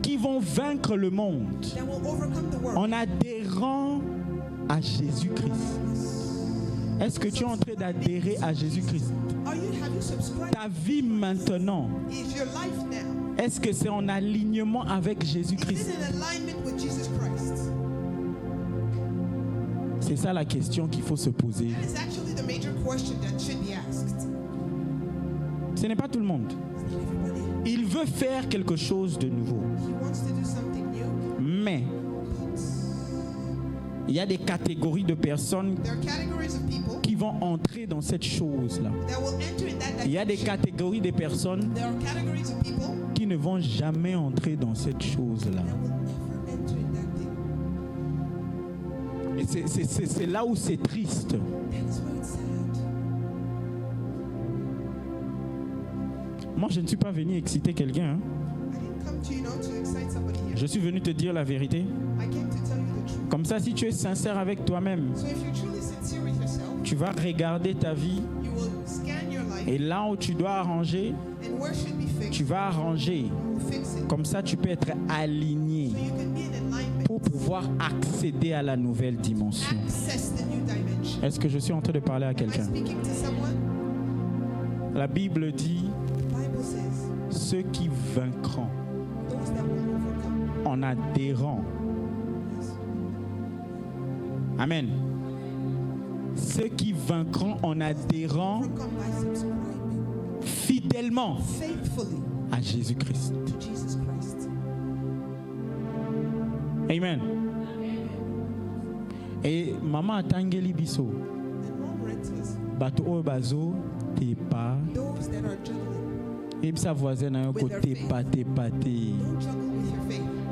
qui vont vaincre le monde en adhérant à Jésus-Christ. Est-ce que tu es en train d'adhérer à Jésus-Christ? Ta vie maintenant, est-ce que c'est en alignement avec Jésus-Christ? C'est ça la question qu'il faut se poser. Ce n'est pas tout le monde. Il veut faire quelque chose de nouveau. Mais il y a des catégories de personnes qui vont entrer dans cette chose-là. Il y a des catégories de personnes qui ne vont jamais entrer dans cette chose-là. Et c'est là où c'est triste. Moi, je ne suis pas venu exciter quelqu'un. Je suis venu te dire la vérité. Comme ça, si tu es sincère avec toi-même, tu vas regarder ta vie et là où tu dois arranger, tu vas arranger. Comme ça, tu peux être aligné pour pouvoir accéder à la nouvelle dimension. Est-ce que je suis en train de parler à quelqu'un? La Bible dit, ceux qui vaincront en adhérant. Amen. Ceux qui vaincront en adhérant fidèlement à Jésus-Christ. Amen. Et maman atangeli biso. Bato oyo bazo tepa. Et sa voisine a un côté pâté.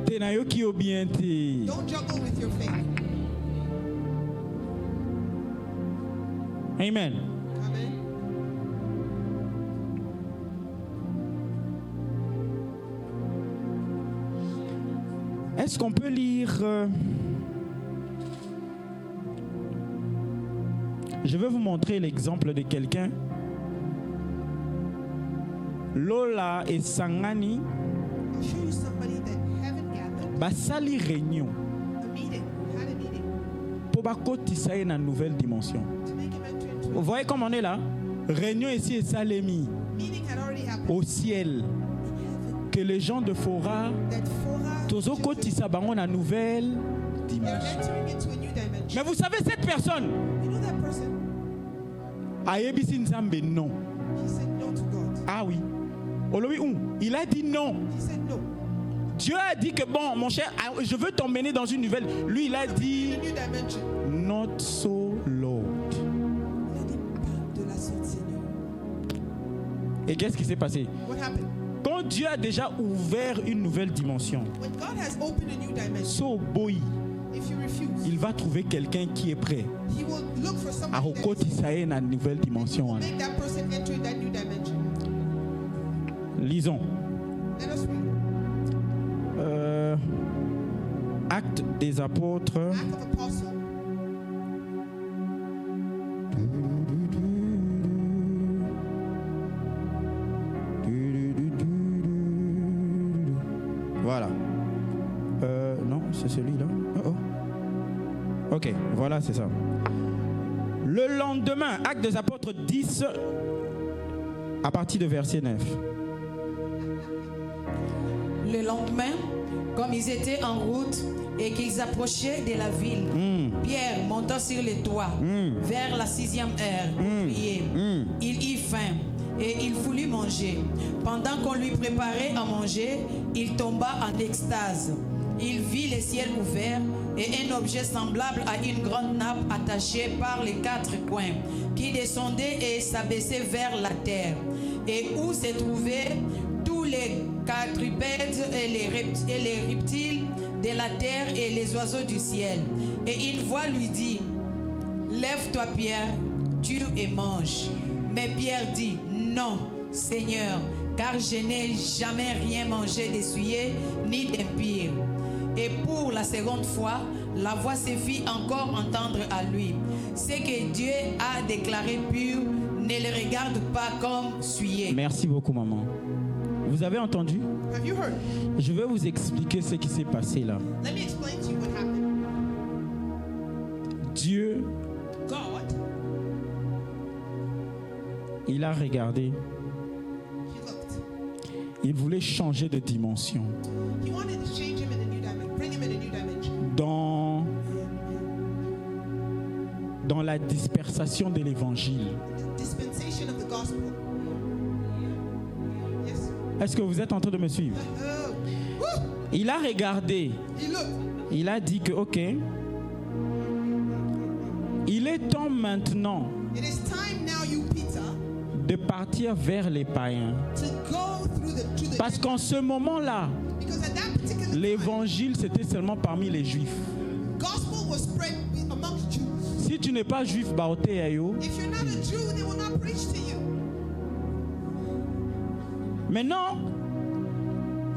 Te na yo ki o bien te. Don't juggle with your faith. Amen. Amen. Est-ce qu'on peut lire je vais vous montrer l'exemple de quelqu'un. Lola et Sangani I'll show you somebody that haven't gathered. basali réunion A meeting. Had a meeting pour bakotisa ye na nouvelle dimension. to make him enter into Vous voyez comme on est là? Réunion ici et Salemi meeting had already happened au ciel. in heaven. Que les gens de Fora That Fora tozo kotisa bango na nouvelle they're dimension. entering into a new dimension. Mais vous savez cette personne You know that person? ayebisi Nzambe non. He said no to God. Ah oui. Olobi il a dit non. He said no. Dieu a dit que bon, mon cher, je veux t'emmener dans une nouvelle. Lui, il a dit, In a new dimension. not so, Lord. Il a dit pas de la sorte, Seigneur. Et qu'est-ce qui s'est passé? What happened? Quand Dieu a déjà ouvert une nouvelle dimension, When God has opened a new dimension, so boy, if you refuse, il va trouver quelqu'un qui est prêt He will look for à somebody that recotiser dans une nouvelle dimension. will make that person enter that new dimension. Lisons. Let us read. Actes des apôtres. Act of Apostle. Voilà. Non, c'est celui-là. Oh. Ok, voilà, c'est ça. Le lendemain, Actes des apôtres 10, à partir de verset 9. Le lendemain, comme ils étaient en route et qu'ils approchaient de la ville, Pierre monta sur les toits vers la 6e heure pour prier. Il eut faim et il voulut manger. Pendant qu'on lui préparait à manger, il tomba en extase. Il vit le ciel ouvert et un objet semblable à une grande nappe attachée par les 4 coins, qui descendait et s'abaissait vers la terre, et où se trouvaient tous les quadrupèdes et les reptiles de la terre et les oiseaux du ciel. Et une voix lui dit: Lève-toi, Pierre, tue et mange. Mais Pierre dit: Non, Seigneur, car je n'ai jamais rien mangé d'essuyé ni d'impur. Et pour la seconde fois, la voix se fit encore entendre à lui: Ce que Dieu a déclaré pur, ne le regarde pas comme souillé. Merci beaucoup, maman. Vous avez entendu? Have you heard? Je vais vous expliquer ce qui s'est passé là. Let me explain to you what happened. Dieu, God, il a regardé. He looked. Il voulait changer de dimension. He wanted to change him in a new dimension, bring him in a new dimension. Dans la dispersation de l'évangile. The dispensation of the gospel. Yes. Est-ce que vous êtes en train de me suivre? Woo! Il a regardé. He looked. Il a dit que, ok, il est temps maintenant It is time now, you Peter, de partir vers les païens. to go through to the Parce qu'en ce moment-là, because at that particular time, l'évangile, c'était seulement parmi les juifs. gospel was spread amongst Jews. Si tu n'es pas juif, bah, If you're not a Jew, they will not preach to you. maintenant,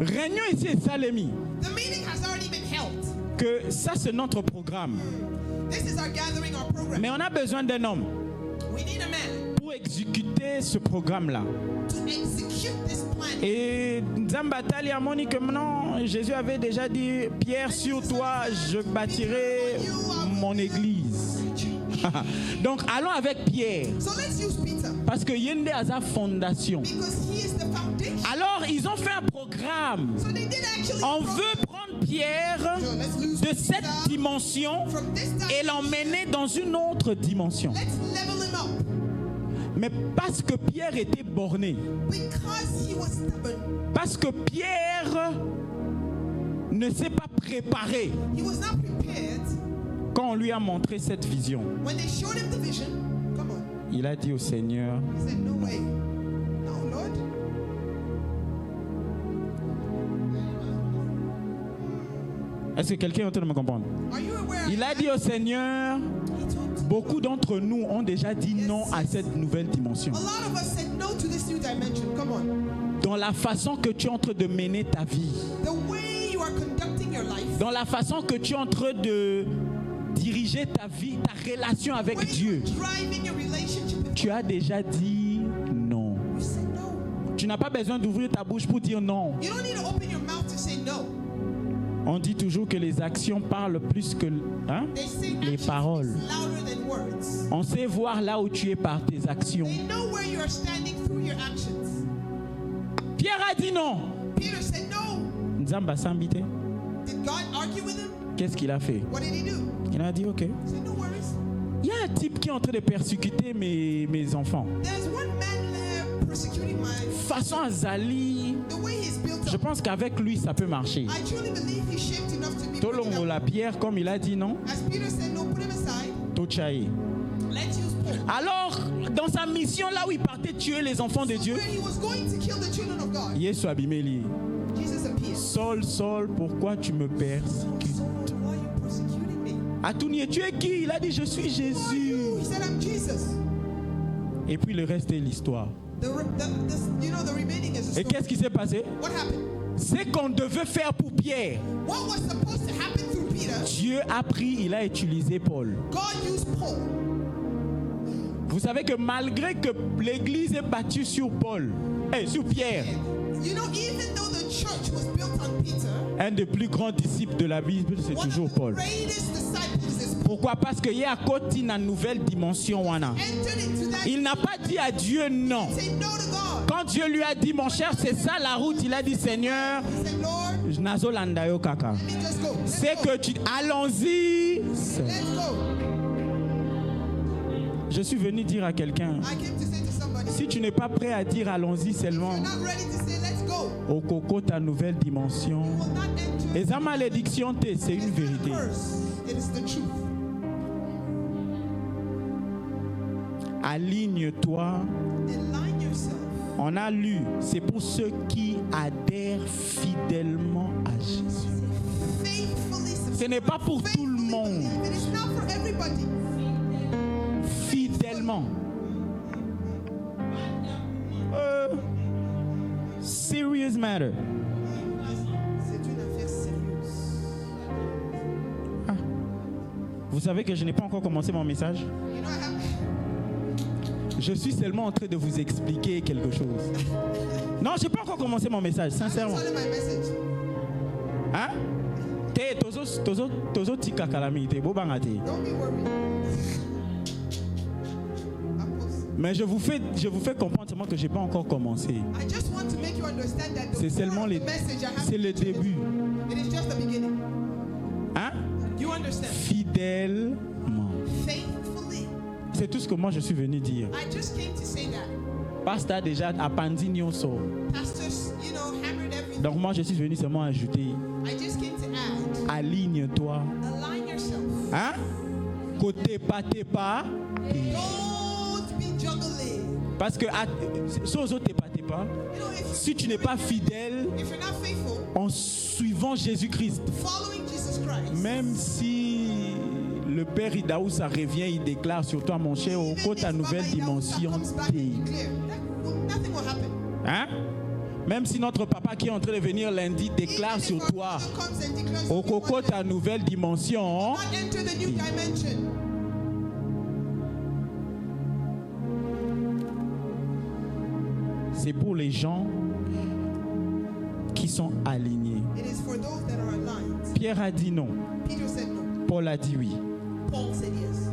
réunion ici à Salemi, The meeting has already been held. que ça c'est notre programme. This is our gathering, our program. Mais on a besoin d'un homme We need a man pour exécuter ce programme-là. to execute this plan. Et Nzambatali a moni que maintenant, Jésus avait déjà dit, Pierre, sur toi, je bâtirai mon église. Donc allons avec Pierre. So let's use Peter Parce que Yende a sa fondation. because he is the foundation. Alors ils ont fait un programme. So they did actually. On veut prendre Pierre So let's lose de cette Peter dimension from this time. et l'emmener dans une autre dimension. Let's level him up Mais parce que Pierre était borné, because he was stubborn. parce que Pierre ne s'est pas préparé He was not prepared quand on lui a montré cette vision. when they showed him the vision. Come on. Il a dit au Seigneur, He said, no way. No, Lord. est-ce que quelqu'un est en train de me comprendre? Are you aware? Il a dit au Seigneur, He told beaucoup d'entre nous ont déjà dit non à cette nouvelle dimension. a lot of us said no to this new dimension. Come on. Dans la façon que tu es en train de mener ta vie, The way you are conducting your life, dans la façon que tu es en train de diriger ta vie, ta relation avec when Dieu, you're driving your relationship with tu as déjà dit non. you said no. Tu n'as pas besoin d'ouvrir ta bouche pour dire non. You don't need to open your mouth to say no. On dit toujours que les actions parlent plus que They say les actions paroles. speaks louder than words. On sait voir là où tu es par tes actions. They know where you are standing through your actions. Pierre a dit non. Peter said no. Nzamba Sambite, Did God argue with him? qu'est-ce qu'il a fait? What did he do? Il a dit ok. He said, no worries. Il y a un type qui est en train de persécuter mes enfants. There's one man there persecuting my Façon Azali, the way he's built je up. pense qu'avec lui ça peut marcher. I truly believe he's shaped enough to be Tolongo big enough. la Pierre, comme il a dit non, As Peter said, no, put him aside. Tochaye. Let's use Paul. Alors, dans sa mission, là où il partait tuer les enfants de Dieu, Where he was going to kill the children of God, Yesu abimeli. Jesus appeared. Saul, Saul, pourquoi tu me persécutes? Saul, why are you persecuting me? Atouni, tu es qui? Il a dit, je suis Who are Jésus. you? He said, I'm Jesus. Et puis le reste est l'histoire. The remaining is a Et story. qu'est-ce qui s'est passé? What happened? C'est qu'on devait faire pour Pierre. What was supposed to happen through Peter, Dieu a pris, il a utilisé Paul. God used Paul. Vous savez que malgré que l'église est battue sur Paul, sur Pierre, You know, even though the church was built on Peter, un des plus grands disciples de la Bible, c'est one toujours of the Paul. greatest disciples is Paul. Pourquoi? Parce qu'il y a côté une nouvelle dimension. Wana. Entered into that. Il n'a pas dit à Dieu non. Say no to God. Quand Dieu lui a dit, mon cher, c'est ça la route, il a dit, Seigneur, He said, Lord, Nazolanda yo kaka. let me just go. Let's C'est go. que tu... Allons-y. Let's go. Je suis venu dire à quelqu'un, I came to say to somebody, si tu n'es pas prêt à dire allons-y seulement, you're not ready to say let's go. au coco ta nouvelle dimension. You will not enter. Et sa malédiction, c'est une It's not a vérité. curse. It is the truth. Aligne-toi. Align yourself. On a lu, c'est pour ceux qui adhèrent fidèlement à Jésus. Faithfully subscribe. Ce n'est pas pour tout le Faithfully monde. believe. It is not for everybody. Fidèlement. Serious matter. C'est une affaire sérieuse. Vous savez que je n'ai pas encore commencé mon message. You know, I have. Je suis seulement en train de vous expliquer quelque chose. Non, je n'ai pas encore commencé mon message, sincèrement. I'm telling my message. Hein? Tozo tika calamité, bobangate. Don't be worried. Apostle. Mais je vous fais comprendre seulement que je n'ai pas encore commencé. I just want to make you understand that the C'est seulement core of les, the message I have c'est to le teach you début. is- It is just the beginning. Hein? You understand? Fidèlement. Faithfully. C'est tout ce que moi je suis venu dire. I just came to say that. Pasteur déjà appandi nyonso. Pastors, you know, hammered everything. Donc moi je suis venu seulement ajouter. I just came to add. Aligne-toi. Align yourself. Hein? Côté pas t'es pas. Don't be juggling. Parce que sozo t'es pas. You know, Si tu n'es pas fidèle if you're not faithful, en suivant Jésus-Christ, following Jesus Christ, même si le Père Idaoussa revient, il déclare sur toi, mon cher, au even côté ta if nouvelle Baba dimension. Yahuwah comes back and declare, nothing will happen. Hein? Même si notre papa qui est en train de venir lundi déclare Even sur if our toi, father comes and declares au to me coco one ta day, nouvelle dimension, not enter the new dimension. c'est pour les gens qui sont alignés. It is for those that are aligned. Pierre a dit non, Peter said no. Paul a dit oui. Paul said yes.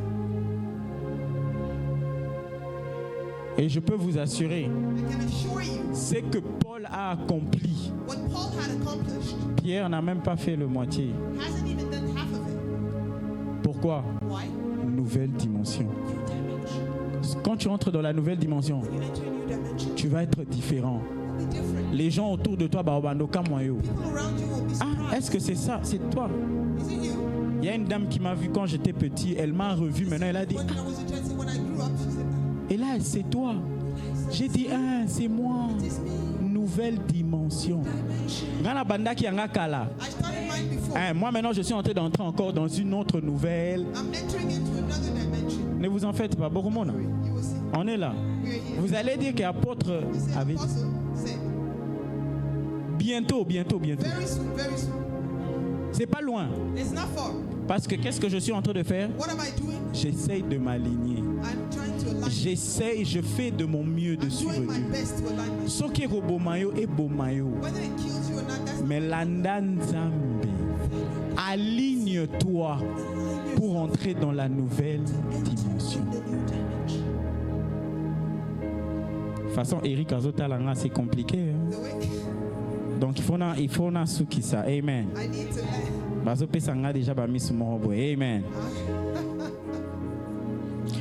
Et je peux vous assurer, I can assure you, ce que Paul a accompli, what Paul had accomplished Pierre n'a même pas fait le moitié. hasn't even done half of it. Pourquoi? Why? Nouvelle dimension. New dimension. Quand tu entres dans la nouvelle dimension, When you enter a new dimension, tu vas être différent. you'll be different. Les gens autour de toi, baobandoka moyo. People around you will be Ah, surprised. est-ce que c'est ça? C'est toi? Is it you? Il y a une dame qui m'a vu quand j'étais petit, elle m'a revu, maintenant elle a dit, When I was a child, so when I grew up, she said, et là c'est toi. J'ai dit, ah, c'est moi. "It's me." Nouvelle dimension. Dimension. Gana banda ki anga kala. I started mine before. Hein, moi maintenant je suis en train d'entrer encore dans une autre nouvelle. I'm entering into another dimension. Ne vous en faites pas, Bokomona. You will see. On est là. We're here. Vous allez dire qu'apôtre You say avait apostle, say bientôt. very soon, very soon. C'est pas loin. It's not far. Parce que qu'est-ce que je suis en train de faire? What am I doing? J'essaye de m'aligner. I'm trying to align. J'essaye, je fais de mon mieux de I'm suivre doing my Dieu. best to align myself. Soki robomayo et bomayo. Whether it kills you or not, that's Mais landa nzambe. Aligne-toi pour entrer dans la nouvelle dimension. the new dimension. De toute façon, Eric Azotalanga, c'est compliqué. Hein? The way Donc il faut na suki ça. Amen. I need to learn. Bazo pesanga déjà ba miss morobo. Amen.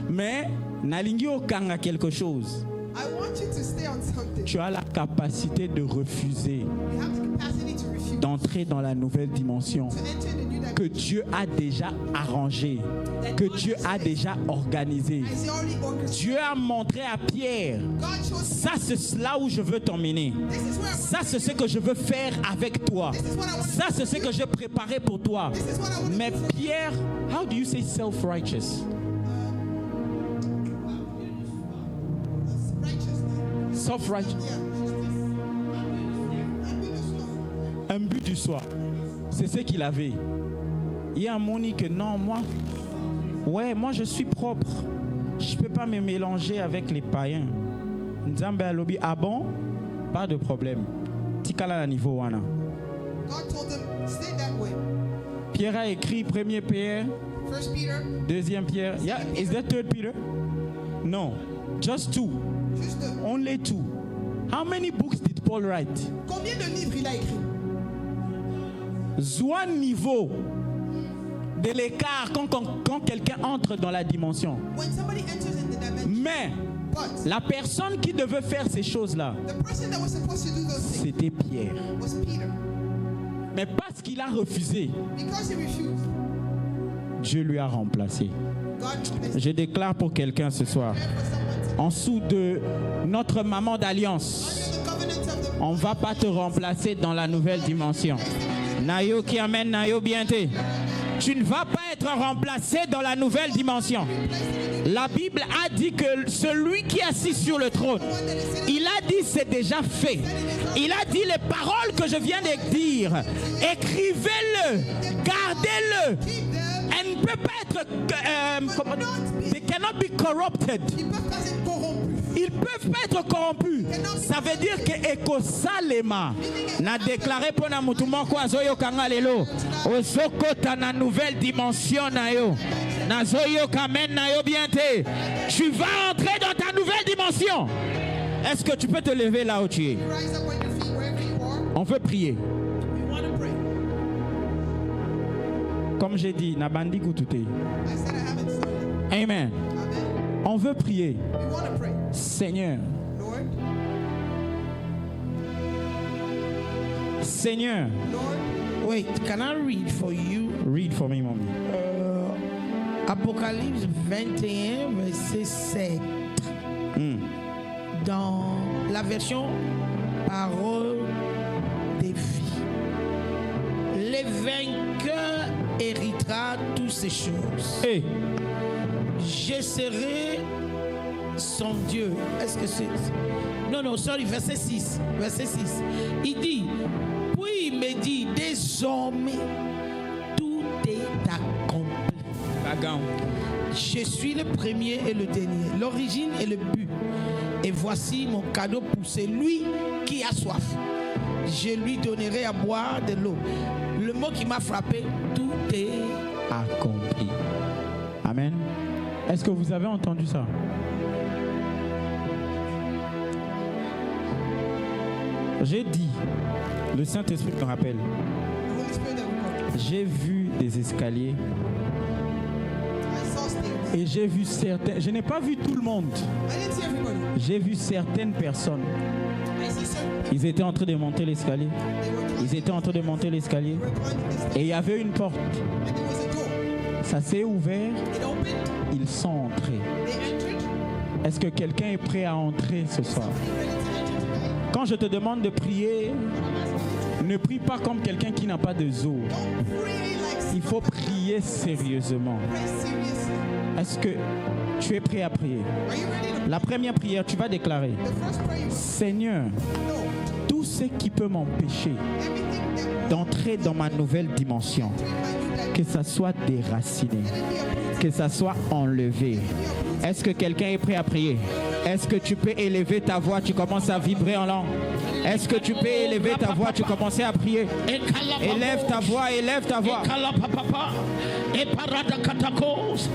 Mais nalingi okanga quelque chose. I want you to stay on something. Tu as la capacité de refuser. You have the capacity to refuse. d'entrer dans la nouvelle dimension que Dieu a déjà arrangée, que Dieu a déjà organisée. Dieu a montré à Pierre, ça c'est là où je veux t'emmener. Ça c'est ce que je veux faire avec toi. Ça c'est ce que j'ai préparé pour toi. Mais Pierre, how do you say self-righteous? Self-righteous. Un but du soir. C'est ce qu'il avait. Il y a un mot dit que non, moi je suis propre. Je ne peux pas me mélanger avec les païens. Nzambe alobi, ah bon? Pas de problème. Tikala la niveau wana. Pierre a écrit 1er Pierre, 2e Pierre. Yeah, is that 3rd Peter? No, just 2. Only 2. How many books did Paul write? Combien de livres il a écrit? Zoa niveau de l'écart quand quelqu'un entre dans la dimension. When somebody enters in the dimension, Mais la personne qui devait faire ces choses-là, the person that was supposed to do those things c'était Pierre. was Peter. Mais parce qu'il a refusé, Because he refused, Dieu lui a remplacé. God replaced Je déclare pour quelqu'un ce soir, him for someone to en dessous de notre maman d'alliance, the covenant of the on ne va pas te remplacer dans la nouvelle dimension. Nayo qui amène Nayo bienté. Tu ne vas pas être remplacé dans la nouvelle dimension. La Bible a dit que celui qui est assis sur le trône, il a dit c'est déjà fait. Il a dit les paroles que je viens de dire, écrivez-le, gardez-le. Elle ne peut pas être, they cannot be corrupted. Ils peuvent pas être corrompus. Ils peuvent pas être corrompus. Ça veut dire que ekosalema na déclaré pour na mutumo kwa zoyo kangalelo osokota na nouvelle dimension na yo na zoyo kamen na yo bienté. Tu vas entrer dans ta nouvelle dimension. Est-ce que tu peux te lever là où tu es? Rise up on your feet wherever you are. On veut prier. We want to pray. Comme j'ai dit, na bandi kutute. I said I haven't started. Amen. Amen. On veut prier. We want to pray. Seigneur, Lord, Seigneur, Lord, Wait, can I read for you read for me, mommy. Apocalypse 21, verset 7, dans la version Parole des filles. Les vainqueurs héritera toutes ces choses. Hey, Je serai son Dieu. Est-ce que c'est... Non, sorry, verset 6. Verset 6. Il dit, puis il me dit, désormais, tout est accompli. bagan. Je suis le premier et le dernier, l'origine et le but. Et voici mon cadeau pour celui qui a soif. Je lui donnerai à boire de l'eau. Le mot qui m'a frappé, tout est Accompli. Amen. Est-ce que vous avez entendu ça? J'ai dit, le Saint-Esprit me rappelle, the Holy Spirit that we call. j'ai vu des escaliers I saw stairs. et j'ai vu certains, je n'ai pas vu tout le monde, I didn't see everybody. j'ai vu certaines personnes, I see certain people. ils étaient en train de monter l'escalier, They were ils étaient en train de monter l'escalier climbing the stairs. et il y avait une porte, And there was a door. ça s'est ouvert, It opened. ils sont entrés. They entered. Est-ce que quelqu'un est prêt à entrer ce soir? Somebody ready to enter tonight. Quand je te demande de prier, ne prie pas comme quelqu'un qui n'a pas de zoo. Don't pray like Il faut prier sérieusement. pray seriously. Est-ce que tu es prêt à prier? Are you ready to La première prière, tu vas déclarer, the first prayer you Seigneur, know tout ce qui peut m'empêcher everything that d'entrer dans ma nouvelle dimension, will my new life que ça soit déraciné, let it be uprooted. que ça soit enlevé. Est-ce que quelqu'un est prêt à prier? Est-ce que tu peux élever ta voix? Tu commences à vibrer en langue. Est-ce que tu peux élever ta voix? Tu commences à prier. Élève ta voix, élève ta voix. Kalapapapa, et paradakatakos,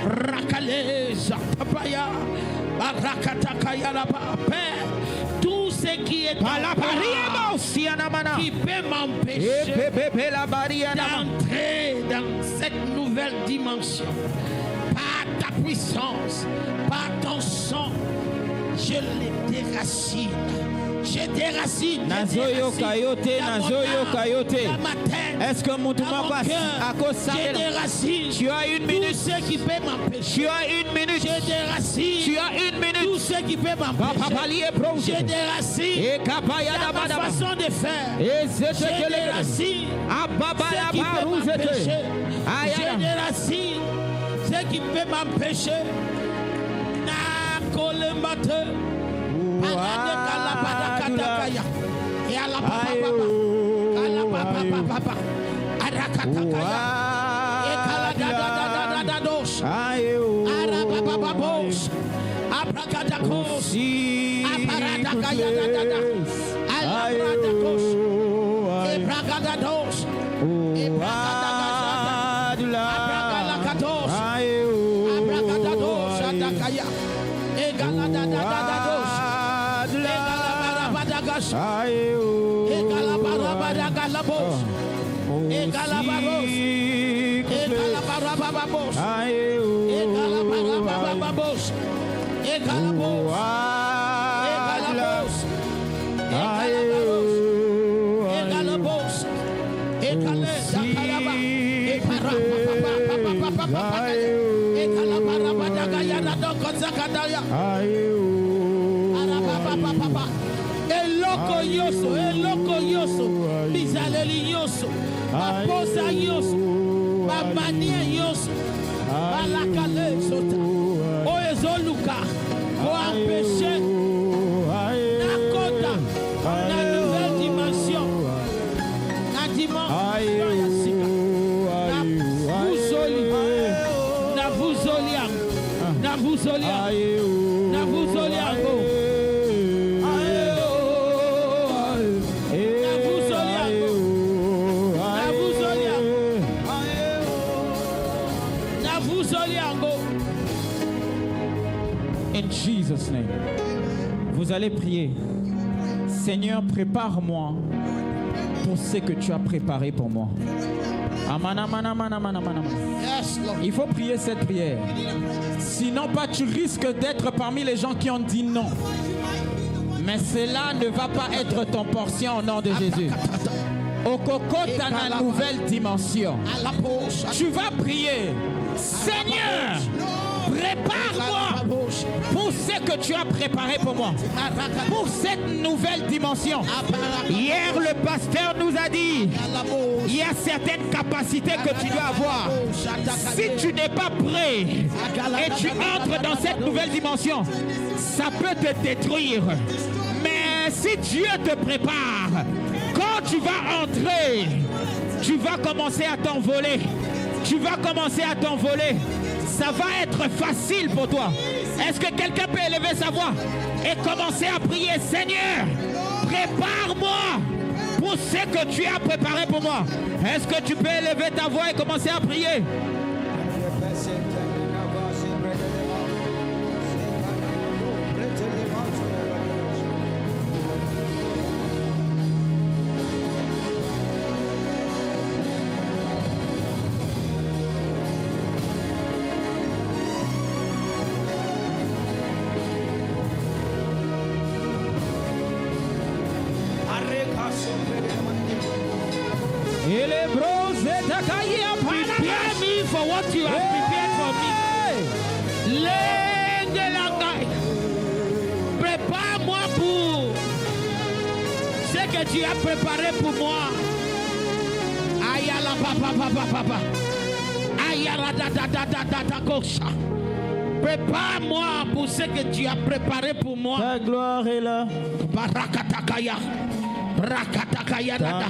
rakaleza, papaya, barakatakayalapa, Père, tout ce qui est Palapariama aussi, Anamana. qui peut m'empêcher Epepepé la bariana. d'entrer dans cette nouvelle dimension. Par ta puissance, par ton sang, je les déracine. Je déracine. Nazoyo kayote, nazoyo kayote. Est-ce que mon tournoi passe à cause de ça? Je déracine. Tu as une Tout minute. ce qui peut m'empêcher. Tu as une minute. Je déracine. Tu as une minute. Tout ce qui peut m'empêcher. Je déracine. Et Dans ma façon de faire. Et Je déracine. Ce qui peut m'empêcher. Je déracine. Ce qui peut m'empêcher. Nakolemate. Alade kalabadakatakaya. Et à la papa. Kalababa. Arakatakaya. Et kaladadadadadados. Arabababos. Abrakadakos. Aparadakaya dadadas. Alabradakos. Ebrakadados. Ebrakadagasada. Abrakalakados. Abrakadados. Adakaya. Egaladadadados. Egalabarabadagas. Egalabarabadagalabos. Egalabaros. Egalabarabababos. Egalabarabababos. Egalabos. Egalabos. Egalabos. Egalabos. Egale dakalaba. Eparapapapapapapapa. Egalabarabadagaya dokozakadaya. Arababababa. Eloko yoso. Bizaleli yoso. Maposa yoso. Mamania yoso. Balakale sota. Oezoluka. Oempêcher. Nakota. La nouvelle dimension. La dimension ya sika. Navuzoliango. In Jesus' name. Vous allez prier. Seigneur, prépare-moi pour ce que tu as préparé pour moi. Yes, Lord. Il faut prier cette prière. Sinon, pas tu risques d'être parmi les gens qui ont dit non. Mais cela ne va pas être ton portion au nom de Jésus. Au coco, tu as la nouvelle dimension. Tu vas prier. Seigneur, prépare-moi pour ce que tu as préparé pour moi. Pour cette nouvelle dimension. Hier, le pasteur nous a dit, il y a certaines capacités que tu dois avoir. Si tu n'es pas prêt et tu entres dans cette nouvelle dimension, ça peut te détruire. Mais si Dieu te prépare, quand tu vas entrer, tu vas commencer à t'envoler. Tu vas commencer à t'envoler. Ça va être facile pour toi. Est-ce que quelqu'un peut élever sa voix et commencer à prier? Seigneur, prépare-moi pour ce que tu as préparé pour moi. Est-ce que tu peux élever ta voix et commencer à prier? Prepare me for what you have prepared for me. Prépare-moi pour ce que tu as préparé pour moi. Ayala papa. Ayala da kocha. Prépare-moi pour ce que tu as préparé pour moi. Ta gloire est là. Barakatakaya. Rakatakaya rada.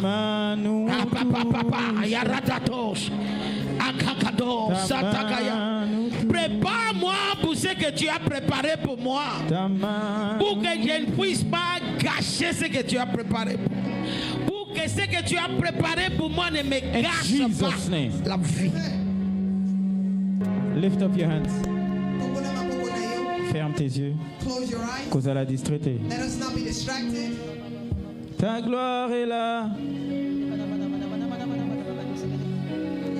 Papa yaradatos. Akakado satakaya. Prépare-moi pour ce que tu as préparé pour moi. Pour que je ne puisse pas gâcher ce que tu as préparé. Pour que ce que tu as préparé pour moi ne me gâche pas la vie. Lift up your hands. Ferme tes yeux. Close your eyes. Cause à la distraite. Let us not be distracted. Ta gloire est là.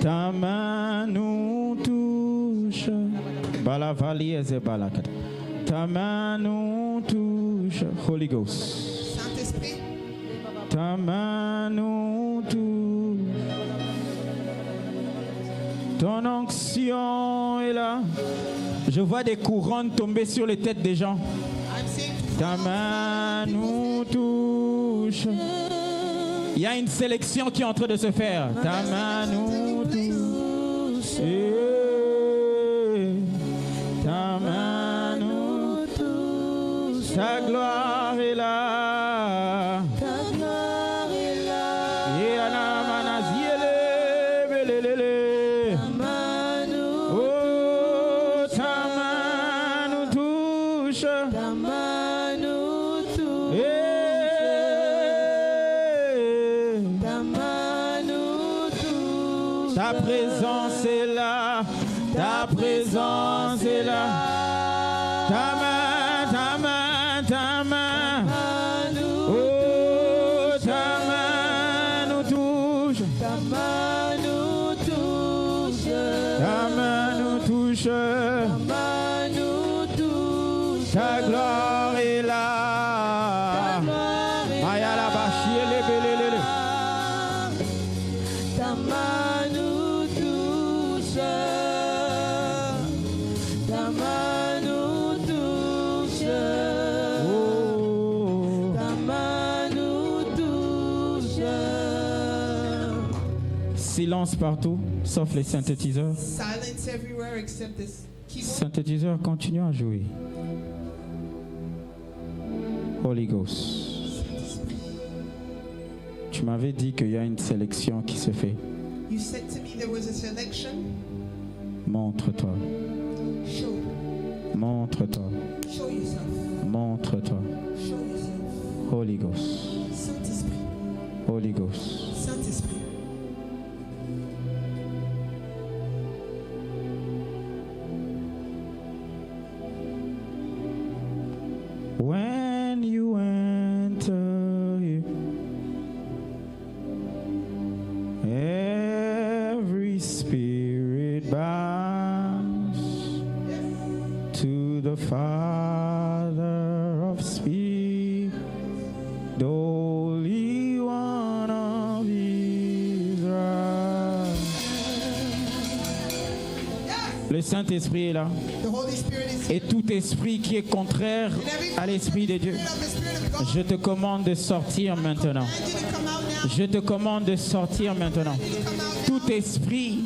Ta main nous touche. Balavalier et balakat. Ta main nous touche. Holy Ghost. Ta main nous touche. Ton onction est là. Je vois des couronnes tomber sur les têtes des gens. Ta main nous touche. Il y a une sélection qui est en train de se faire. Ta main nous touche. Ta main nous touche. Ta gloire est là. Ta gloire est là. Ta main nous oh, ta main nous touche. Ta main nous touche. Ta main nous touche. Ta présence est là. Ta présence est là. Ta main, ta main, ta main. Oh, ta main nous touche. Ta main nous touche. Ta main nous touche. Ta main nous touche. Ta gloire est là. Aya la bachie les belélé. Ta main nous touche. Ta main nous touche. Oh. Ta main nous touche. Silence partout, sauf les synthétiseurs. Silence everywhere except this keyboard. Synthétiseurs, continuez à jouer. Holy Ghost. Tu m'avais dit qu'il y a une sélection qui se fait. You said to me there was a selection. Montre-toi. Show. Montre-toi. Show yourself. Montre-toi. Show yourself. Holy Ghost. Saint-Esprit. Holy Ghost. Saint-Esprit. When you enter here, every spirit bows to the Father of Spirit, the Holy One of Israel. Le Saint-Esprit est là. The Holy Spirit is Et tout esprit qui est contraire à l'Esprit de Dieu, of the Spirit of God. je te commande de sortir maintenant. And you to come out now. Je te commande de sortir maintenant. Tout esprit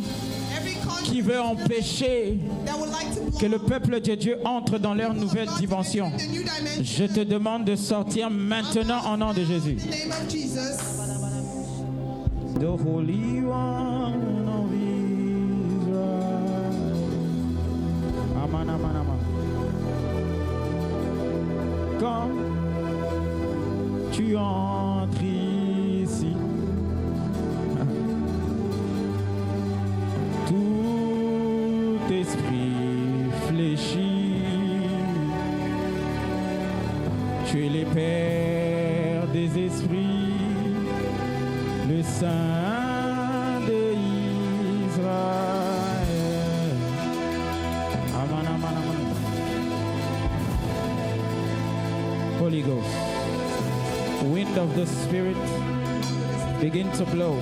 Every qui veut empêcher that would like to block que le peuple de Dieu entre dans leur nouvelle dimension, the new dimension. je te demande de sortir maintenant au nom de Jésus. In the name of Jesus. The Holy One of Israel. Amen, amen, amen. Quand tu entres ici, tout esprit fléchit. Tu es le Père des esprits, le Saint de Israël. Amen, amen, amen. Holy Ghost, wind of the Spirit, begin to blow.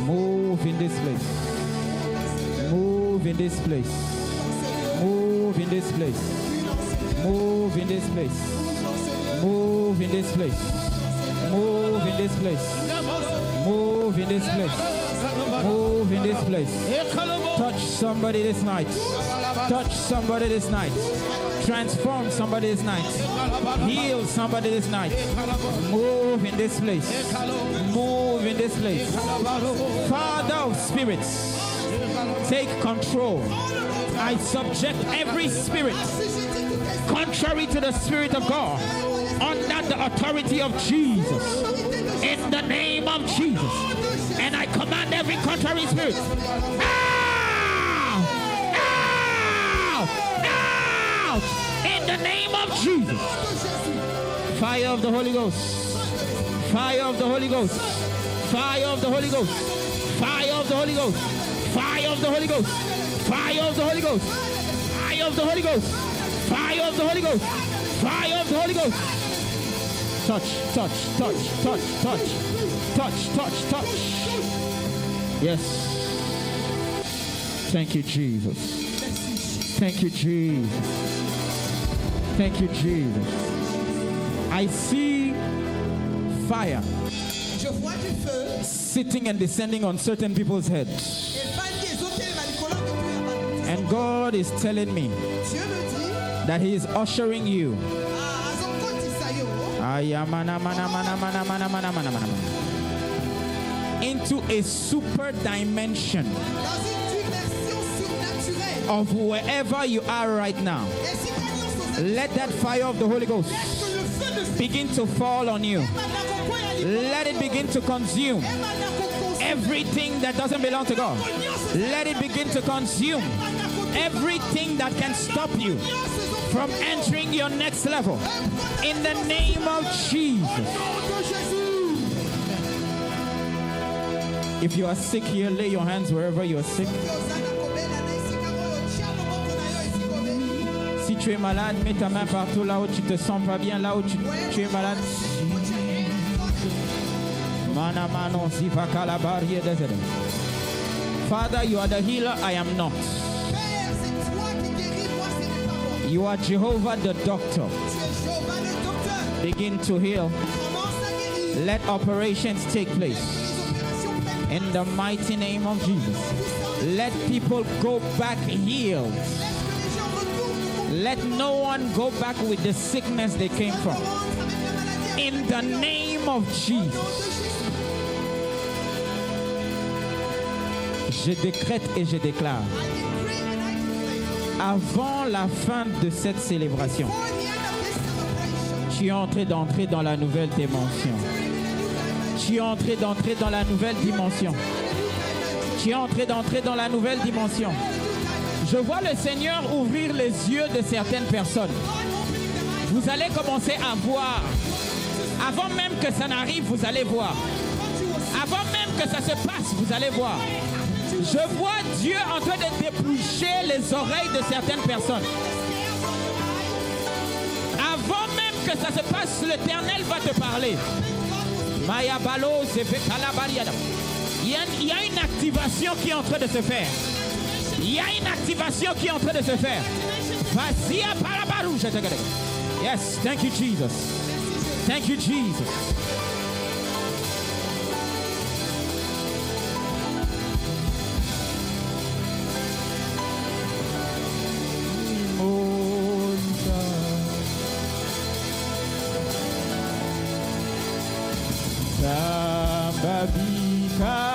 Move in this place. Move in this place. Move in this place. Move in this place. Move in this place. Move in this place. Move in this place. Move in this place. Touch somebody this night. Touch somebody this night. Transform somebody this night. Heal somebody this night. Move in this place. Move in this place. Father of spirits, take control. I subject every spirit contrary to the Spirit of God under the authority of Jesus. In the name of Jesus. And I command every contrary spirit. Out! Out! Out! In the name of Jesus. Fire of the Holy Ghost. Fire of the Holy Ghost. Fire of the Holy Ghost. Fire of the Holy Ghost. Fire of the Holy Ghost. Fire of the Holy Ghost. Fire of the Holy Ghost. Fire of the Holy Ghost. Fire of the Holy Ghost. touch, touch, touch, touch, touch, touch, touch, touch. Yes. Thank you, Jesus. Thank you, Jesus. Thank you, Jesus. I see fire Je vois du feu. sitting and descending on certain people's heads. And God is telling me Dieu me dit, that He is ushering you into a super dimension dans une dimension surnaturelle. of wherever you are right now. Et si Daniel Let that fire of the Holy Ghost que le feu de begin to fall on you. Let it begin to consume everything that doesn't belong to God. Let it begin to consume everything that can stop you from entering your next level. In the name of Jesus. If you are sick here, lay your hands wherever you are sick. Si tu es malade, mets ta main partout là où tu te sens pas bien, là où tu es malade. Father, you are the healer, I am not. You are Jehovah the doctor. Begin to heal. Let operations take place. In the mighty name of Jesus. Let people go back healed. Let no one go back with the sickness they came from. In the name of Jesus. Je décrète et je déclare. Avant la fin de cette célébration, tu es d'entrer dans la nouvelle dimension. Tu es d'entrer dans la nouvelle dimension. Tu es d'entrer dans la nouvelle dimension. Je vois le Seigneur ouvrir les yeux de certaines personnes. Vous allez commencer à voir. Avant même que ça n'arrive, vous allez voir. Avant même que ça se passe, vous allez voir. Je vois Dieu en train de déboucher les oreilles de certaines personnes. Avant même que ça se passe, l'Éternel va te parler. Il y a une activation qui est en train de se faire. Il y a une activation qui est en train de se faire. Yes, thank you, Jesus. Thank you, Jesus. Sababika